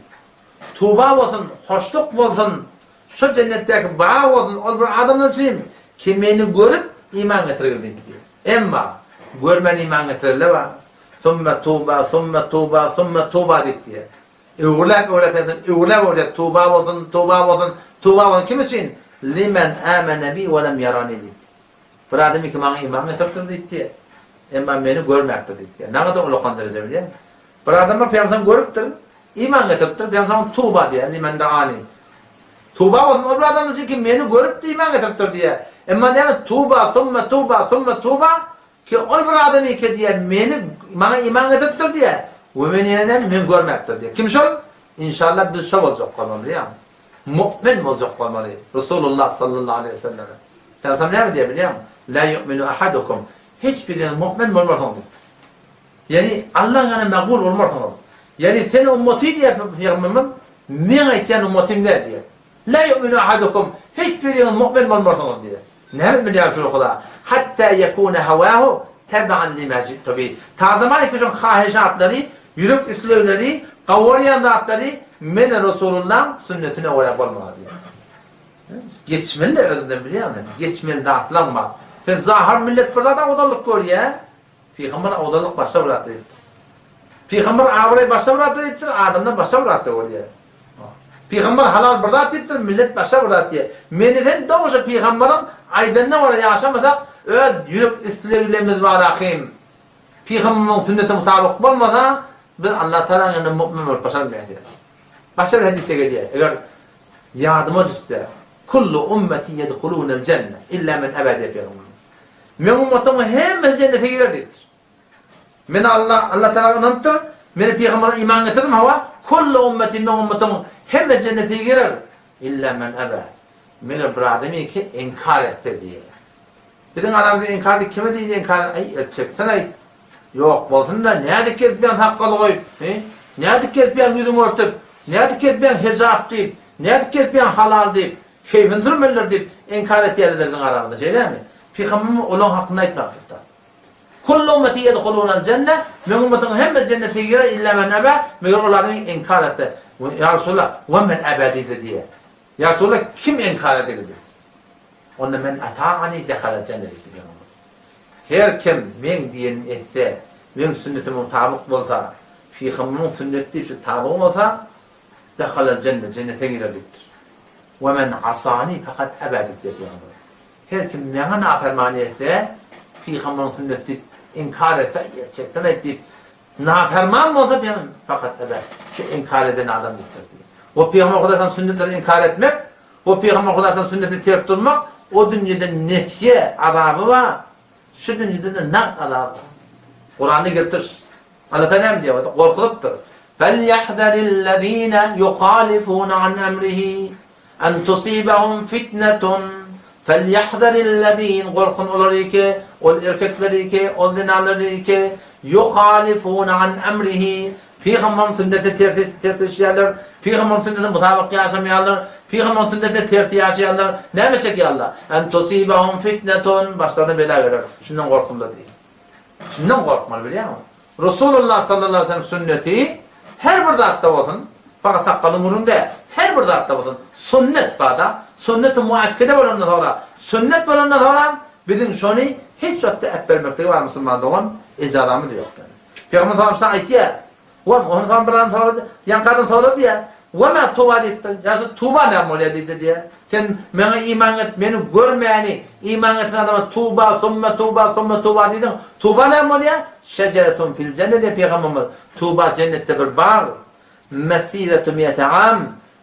Tuğba olsun, hoşluk olsun. Şu cennetteki bağ olsun. O bir adamın sizin kimini görüp iman getirir diye. Emma görmen iman getirirler var. Sümme Tuğba, sümme Tuğba, sümme Tuğba diye. Öğlep öğlep Tuğba olsun. Kim için? Limen amene bi ve lem yarani dedi. Bir adam ki bana iman getirdi diye. Ama beni görmektir diye. Ne kadar ulukan derece biliyor musun? Bir adama Peygamber görüptür, iman getirdi. Peygamber Tuğba diye, limen ra'ani. Tuğba olsun, o bir adam için ki beni görüp de iman getirdi diye. Ama ne Tuğba, sümme Tuğba ki o bir adam ki diye bana iman getirdi diye. Ve beni yeniden ben görmektir diye. Kim şol? İnşallah biz şol olacak kalmalı ya. Mu'min olacak kalmalı. Resulullah sallallahu aleyhi ve sellem. Sen ne mi diye biliyor musun? La yu'minu ahadukum. Hiçbirinin mu'min olmaz. Yani Allah'ın yani mağbul olmaz. Yani sen ümmeti diye Peygamber'in men ayten ümmetim ne diye. La yu'minu ahadukum. Hiçbirinin mu'min olmaz diye. Ne mi diyor Resulullah? Hatta yekune havahu tebe'an lima ci'tu bi. Ta zaman ki haheşatları yürük üslevleri, kavuriyan dağıtları men Resulullah sünnetine uğrak olmalı diyor. Geçmeli özünden biliyor musun? Geçmeli dağıtlanma. Sen zahar millet fırladan odalık gör ya. Peygamber odalık başta bıraktı. Peygamber avray başta bıraktı, adamdan başta bıraktı oraya. Peygamber halal bıraktı, millet başta bıraktı. Meniden doğuşa Peygamber'in aydınına var yaşamasak, öz yürük üslevlerimiz var ahim. Peygamber'in sünneti mutabık olmasa biz Allah Teala'nın yanında mümin olup başarmayacağız. Başka bir hadiste geliyor. Eğer yardıma düşse kullu ümmeti yedhulûnel cennet illa men ebede Peygamber. Men ümmetim hem cennete girerdir. Men Allah Teala inandır. Men Peygamber'e iman getirdim hava. Kullu ümmeti men ümmetim hem cennete girer illa men ebede. Men bir adamı ki inkar etti diye. Bizim aramızda inkardı kime değil inkar edecek. Sen yok bolsun da ne dikkat ben hakkalı koyup, ne dikkat ben yüzümü örtüp, ne dikkat ben hicap deyip, ne dikkat ben halal deyip, şeyvindirmeler deyip inkar et yerlerinin aramında şey değil mi? Peygamber'in olan hakkını etmektir. Kullu ümmeti yedhulûnel cennet, men ümmetin hem cennete girer illa men ebe, meğer onların inkar etti. Ya Resulullah, ve men ebedi diye. Ya Resulullah kim inkar edildi? Onda men ata'ani dekhala cennet diyor. Her kim men diyen etse, men sünnetime mutabık olsa, Peygamber'in sünneti şu tabi olsa, dekhala cennet, cennete girecektir. Ve men asani fakat ebedik diyor. Her kim mena nafermani etse, Peygamber'in sünneti inkar etse, gerçekten etti. Naferman mı olsa fakat ebed. Şu inkar eden adam diyor. O Peygamber Kudas'ın sünnetleri inkar etmek, o Peygamber Kudas'ın sünneti terk durmak, o dünyada nefye azabı var. Şu dünyada da nak azabı. Kur'an'ı getir. Allah Teala diyor, korkuluptur. فَلْيَحْذَرِ الَّذ۪ينَ يُخَالِفُونَ عَنْ اَمْرِهِ اَنْ تُصِيبَهُمْ فِتْنَةٌ فَلْيَحْذَرِ korkun oları ki, ol erkekleri ki, ol dinaları ki, يُخَالِفُونَ عَنْ اَمْرِهِ Peygamber'in sünneti tertişlerler, Peygamber'in sünneti mutabık yaşamayanlar, Peygamber'in sünneti terti yaşayanlar, ne mi çekiyorlar? En tusibahum fitnetun, başlarına bela verir. Şundan korkunlar değil. Şundan korkmalı biliyor musun? Resulullah sallallahu aleyhi ve sellem sünneti her bir dağıtta olsun, fakat sakkalın vurunda her bir dağıtta olsun. Sünnet bağda, sünnet-i muakkede olanlar sonra, sünnet olanlar sonra bizim şunu hiç şöyle etbermekliği var Müslüman doğan icadamı diyor. Peygamber sallallahu aleyhi ve sellem onun falan sonra yankadın sonra diye وَمَا tuva dedi. Yani tuba ne amolya dedi diye. Sen bana iman et, beni görmeyeni iman etin adama tuba, sümme tuba dedin. Tuba ne amolya? Şeceretun fil cennete Peygamberimiz. Tuba cennette bir bağ. Mesiretu miyete am.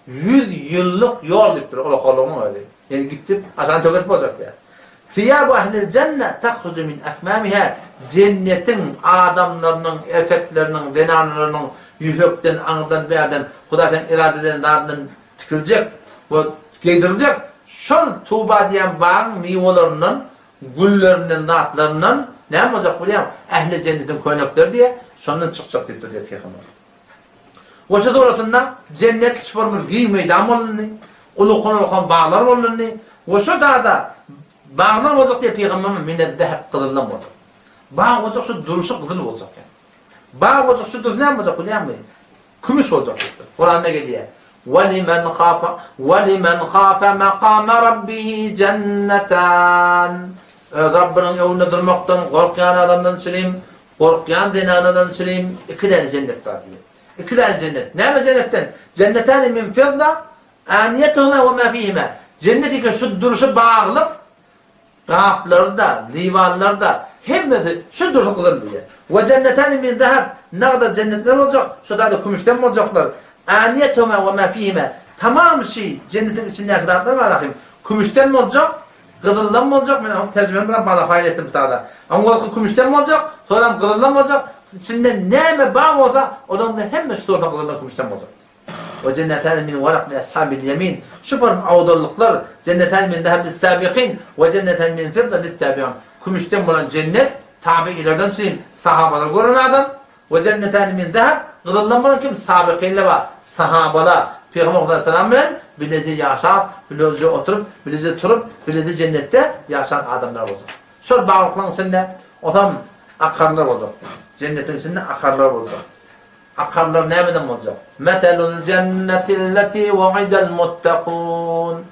100 yıllık yol diptir. Ola kolumu öyle. Yani gittim, aşağı töket olacak ya. Thiyabu ehlil cennet tahrucu min ekmamiha. Cennetin adamlarının, erkeklerinin, denanlarının yüfekten, anıdan, beyden, Huday'dan, iradeden, darından tıkılacak, giydirilecek. Şol tuğba diyen bağın meyvelerinin, güllerinin, naatlarının ne olacak biliyor musun? Ehli cennetin koynakları diye sonundan çıkacak diye Peygamber. O şu doğrultusunda cennet çıkarmış giymeydi amalını, ulukan bağlar olanını, o şu dağda bağlar olacak diye Peygamber'in mineddeheb kılından olacak. Bağ olacak şu duruşu kızıl olacak yani. Bağ olacak şu duruşu ne olacak biliyor musun? Kümüş olacak. Kur'an'da geliyor. وَلِمَنْ خَافَ مَقَامَ رَبِّهِ جَنَّتَانِ Rabbinin evinde durmaktan korkayan adamdan söyleyeyim, korkayan denanadan söyleyeyim, 2 tane cennet var diyor. 2 tane cennet. Ne mi cennetten? Cennetani min fidda, aniyetuhuma ve ma fihima. Cennetike şu duruşu bağlılık, kaplarda, divanlarda, hepsi şu duruşu kılın diye. Ve cennetani min zahab, ne kadar cennetler olacak? Şu da gümüşten mi olacaklar? Aniyetuhuma ve ma fihima. Tamam şey, cennetin içinde ne kadar var akım? Gümüşten mi olacak? Kızıldan mı olacak? Ben tercümanı bana bana fayda ettim burada. Ama o gümüşten mi olacak? Sonra kızıldan mı olacak? İçinde ne mi bağ olsa, onun da hem de şu orada kızıldan gümüşten mi olacak? Ve cennetani min varakli ashabil yemin. Şu form avdoluklar, cennetani min zahabil sabiqin ve cennetani min fidda littabi'un. Gümüşten olan cennet, tabi'ilerden söyleyeyim, sahabalar gören adam. Ve cennetani min zahab, kızıldan olan kim? Sabiqinle var, sahabalar. Peygamber Aleyhisselam bilen bilece yaşap, bilece oturup, bilece turup, bilece cennette yaşayan adamlar olacak. Şöyle bağlıkların içinde o zaman akarlar olacak. Cennetin içinde akarlar olacak. Akarlar ne bileyim olacak? Metelul cennetilleti ve'idel muttakun.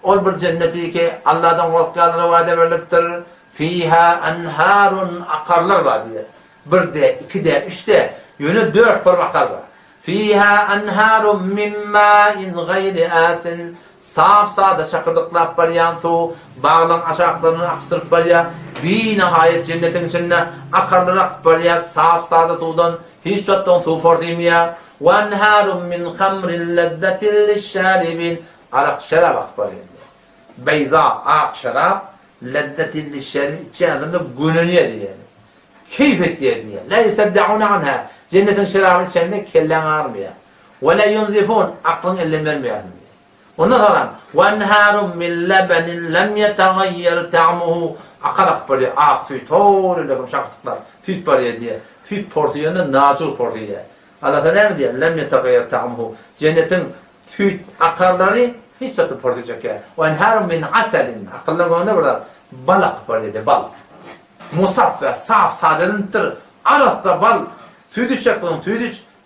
Ol bir cenneti ki Allah'tan korkuyanlara vaade veriliptir. Fiha enharun akarlar var diye. 1'de, 2'de, 3'de, yönü 4 parmaklar var. Fiha enharun min ma'in gayri asin. Saf sağda şakırdıklar baryan su, bağlan aşağılarını akıştırıp barya, bir nihayet cennetin içinde akarlar akıp barya, saf sağda sudan, hiç tuttan su fordimiya, ve enharun min khamrin leddetin lişşaribin, arak şarap akıp barya. Beyza, ak şarap, leddetin lişşaribin, içen adamda gönülüye diye. Keyfet diye diye. La yusedde'una anha. Cennetin şarabının içinde kellen ağırmıyor. Ve la yunzifun. Aklın ellen vermiyor. Ondan sonra وَاَنْهَارٌ مِنْ لَبَنٍ لَمْ يَتَغَيَّرْ تَعْمُهُ Akar akıp böyle ak süt. Öyle şakıtlar. Süt paraya diye. Süt porsiyonu nacur porsiye. Allah da ne mi diyor? لَمْ يَتَغَيَّرْ تَعْمُهُ Cennetin süt akarları hiç satı porsiyacak ya. وَاَنْهَارٌ مِنْ عَسَلٍ Akıllı ne burada? Bal akıp paraya diye. Bal. Musaffe, saf, sadenintir. Aras'ta bal. Süt içecek bunun.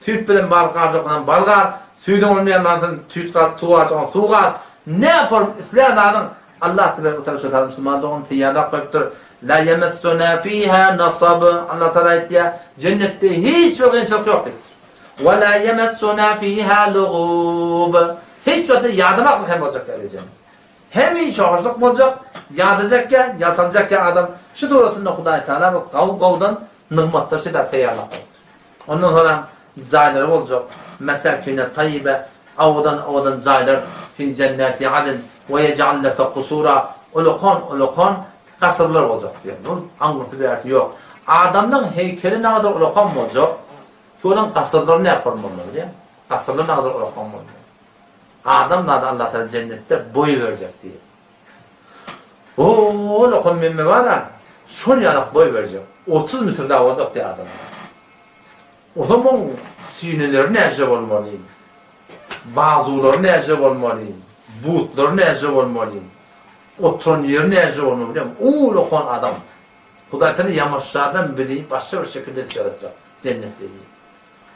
Süt bilen bal karacak bal kar. Süydün olmayanlardan süt kar, tuğ açan su kar. Ne yapalım? İslam'ın Allah Teala utanışa Müslüman doğun tiyada koyuptur. La yemessuna fiha nasab. Allah Teala ettiya cennette hiç bir gençlik yoktur. Ve la yemessuna fiha luğub. Hiç bir yardımlık hem olacak diyeceğim. Hem hiç hoşluk olacak, yardacak ya, yatanacak ya adam. Şu doğrultusunda Huday Teala bu kavdan nıgmatlar şeyler teyarlak. Ondan sonra zayları olacak. Mesakine tayyibe avadan zaylar fil cenneti adın ve yec'alleke kusura ulukan kasırlar olacak diyor. Bunun anlatı bir artı yok. Adamın heykeli ne kadar ulukan mı olacak? Ki onun kasırları ne yapar mı onları diye? Kasırları ne kadar ulukan mı olacak? Adam da Allah Teala cennette boyu verecek diye. O lokum memme var ya, son yanak boy verecek. 30 metre daha odak diye adam. O zaman sineleri necep olmalı, bazıları necep olmalı, buğutları necep olmalı, oturan yeri necep olmalı. O lokum adam. Huda Teala yamaçlardan biri başka bir şekilde yaratacak cennet dediği.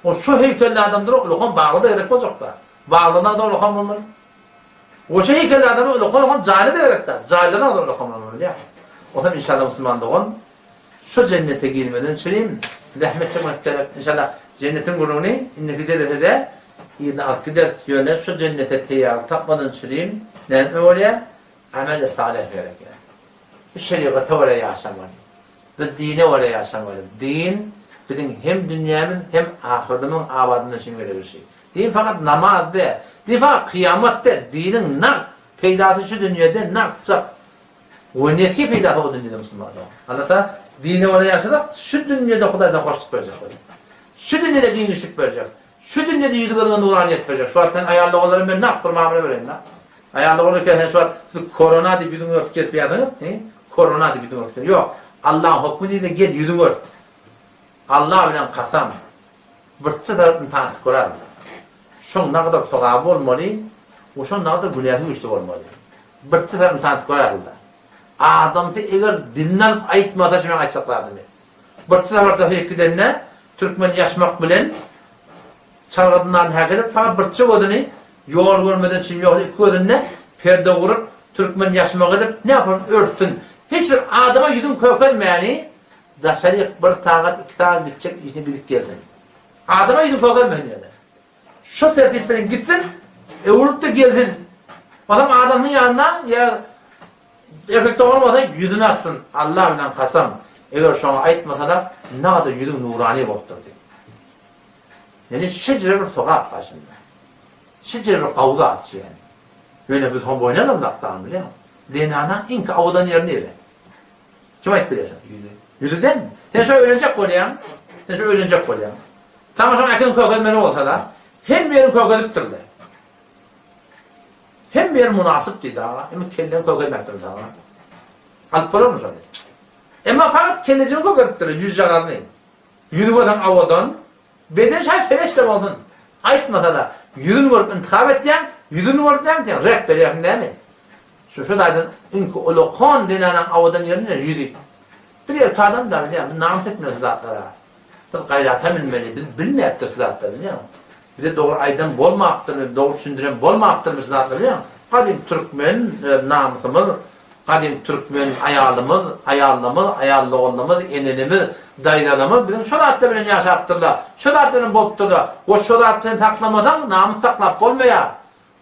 O şu heykelli adamdır, o lokum bağlı da gerek olacak da. Bağlına da lokum olmalı. O şey heykelli adamı lokum cahili de gerek de. Cahilina da lokum olmalı ya. O zaman inşallah Müslümanlığın şu cennete girmeden çüreyim, rahmet çekmek gerek. İnşallah cennetin gururunu indeki cennete de yine akıdet yöne şu cennete teyyar tapmadan çüreyim. Ne etme oraya? Amel-i salih gerek ya. Bir şeriatı oraya yaşamalı. Ve dine oraya yaşamalı. Din bizim hem dünyamın hem ahiretimin abadının için bir şey. Din fakat namaz değil. Din fakat kıyamet değil. Dinin nak peydatı şu dünyada nakçak. O niyetki peydatı o dünyada Müslümanlar. Anlata dini oraya yaşadık. Şu dünyada Huday'dan hoşluk verecek. Şu dünyada giymişlik verecek. Şu dünyada yüzülerine nuraniyet verecek. Şu an ayarlı olanların ben nak bir muamele vereyim lan. Ayarlı olurken şu an korona diye bir gün örtük gelip yadınıp. Korona diye bir gün örtük. Yok. Allah'ın hükmü değil de gel yüzünü ört. Allah bilen kasam. Bırtçı tarafını tanıtık korar. Şun ne kadar sokabı olmalı, o şun ne kadar günahı güçlü olmalı. Bırtçı tarafını tanıtık korar. Adamsı eğer dinlen ayıtmasa şimdi açıklardım. Bırtçı tarafı gidenine Türkmen yaşmak bilen çalgadından herkese fakat bırtçı kodunu yol görmeden şimdi yok iki kodunne perde vurup Türkmen yaşmak edip ne yapar? Örtsün. Hiçbir adama yüzün koyulmayani daşarik bir tağat iki tağat bitecek işini bilip geldin. Adama yüzün koyulmayani yani. Şu tertiple gittin, vurup da geldin. Adam adamın yanına ya erkekte olmasa yüzünü açsın. Allah bilen kasam. Eğer şu an ayıtmasa da ne kadar yüzün nurani bokturdu. Yani şecre bir sokak karşında. Şecre bir kavga atı yani. Böyle biz hem oynayalım laktan biliyor musun? Dinana inka avudan yerini yere. Kim ait bilecek? Yüzü değil mi? Sen şöyle öğrenecek koruyan. Sen şöyle öğrenecek koruyan. Tamam sonra akılın kavga olsa da hem bir yerin kavga ediptirdi. Hem bir yerin münasip değil daha. Hem kendini kavga etmektir daha. Alıp koyar mı sonra? Ama fakat kendisini kavga ediptirdi. Yüz cagarını. Yüzü koydan avudan. Beden şey feleşle oldun. Ayıtmasa da yüzünü vurup intikab edeceğim. Yüzünü vurup ne yapacağım? Rehber yakın değil mi? Şu daydın inki ulukan denen avudan yerine yürüyüp. Bir yer kadın da biliyor musun? Namus etmiyor sılatlara. Biz gayrata bilmeli. Biz bilmeyip de sılatları biliyor musun? Bize doğru aydan bolmayaptır, doğru düşündüren bolmayaptır sılatları biliyor musun? Kadim Türkmen namusumuz, kadim Türkmen ayallımız, ayallı oğlumuz, enelimiz, dayılarımız bizim şu dağıtla bilen yaşaptırlar. Şu dağıtla bilen bopturlar. O şu dağıtla saklamadan namus saklap olmaya.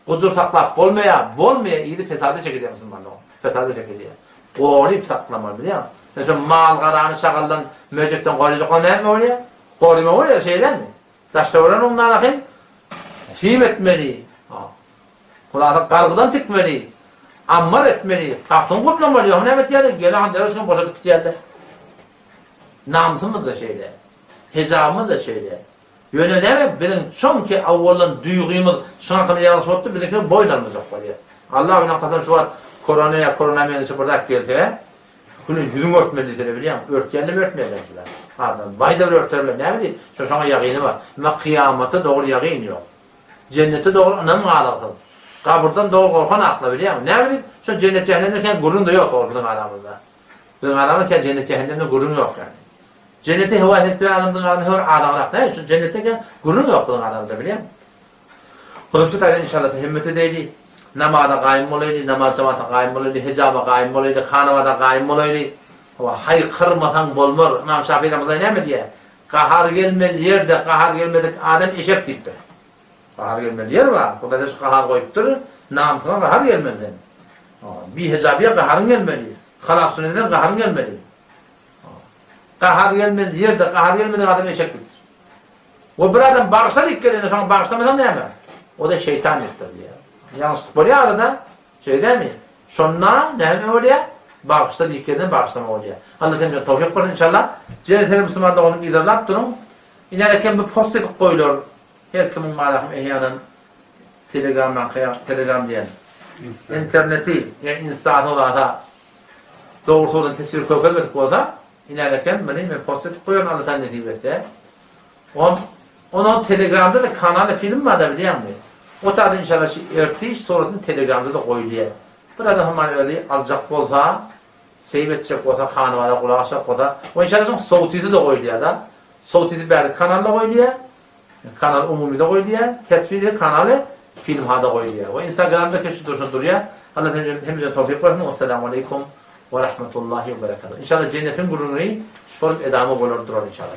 Huzur saklap olmaya iyi de fesade çekiliyor Müslümanlar. Fesade çekiliyor. Koruyup saklamalı biliyor musun? Mesela mal karanı şakaldan mevcuttan koruyacak o ne mi oluyor? Koruyma oluyor şeyler mi? Taşta oran onlara kim? Kim etmeli? Kulağına kargıdan tıkmeli. Ammar etmeli. Kalktın kutlamalı. Ne evet yani? Gene handeresini boşadık diyorlar. Namusumuz da şeyler. Hezabımız da şeyler. Öyle değil mi? Bizim çünkü avvalın duyguğumuz şuna kadar yanlış oldu, bizimkiler boylanmayacak var ya. Allah bilen kazan şu an korona mühendisi burada geldi. Günün yüzün örtmediğini biliyor musun? Örtkenle mi örtmeyecekler? Bayda bir örterler. Ne bileyim? Şu sana yakini var. Ama kıyamata doğru yakini yok. Cennete doğru anam ağlatın. Kaburdan doğru korkan akla biliyor musun? Ne bileyim? Şu cennet cehennemdeki gurun da yok ordu'nun aramızda. Bizim aramızda cennet cehennemde gurun yok yani. Cennete hava ettiği aramızda aramızda ne? Şu cennette gurun yok bunun aramızda biliyor musun? Hudumsu taydan inşallah himmeti değil. Namazda kaim olaydı, namaz cemaata kaim olaydı, hicaba kaim olaydı, hanavada kaim olaydı. Haykırmadan bolmur. İmam Şafii Ramazan ne mi diye? Kahar gelmeli yerde, kahar gelmedik adam eşek deyiptir. Kahar gelmeli yer var. Burada da şu kahar koyuptur, namazına kahar gelmeli. Bir hicabiye kaharın gelmeli. Halaf sünnetinden kaharın gelmeli. Kahar gelmeli yerde, kahar gelmedik adam eşek deyiptir. O bir adam bağışta dikkelene, sonra bağışlamadan ne yapar? O da şeytan ettir diye. Yanlışlık buraya arada şey değil mi? Sonra ne mi oluyor? Bağışta dikkatten bağışlama oluyor. Allah temizle tevfik verin inşallah. Cennetleri Müslümanlar onu idarlap durun. İnerken bir postelik koyulur. Her kimin malahım ehyanın telegram diyen. İnterneti, yani instantı olada doğrultudan tesir koyup etmek olsa inerken benim post koyan Allah'tan netibesi. Onun Telegram'da da kanalı film var da biliyor musun? O tadı inşallah örtüyüş sonradan Telegram'da da koyuluyor. Burada hemen öyle alacak olsa, seyredecek olsa, kanıvada kulağışacak olsa, o inşallah soğutuyu da koyuluyor da. Soğutuyu beri kanalda koyuluyor. Kanal umumi de koyuluyor. Tesbihli kanalı film hada koyuluyor. O Instagram'da köşe dursun duruyor. Allah hepimize tevfik versin. Esselamu aleyküm ve rahmetullahi ve berekatuhu. İnşallah cennetin gururunu şurup edamı bulur durur inşallah.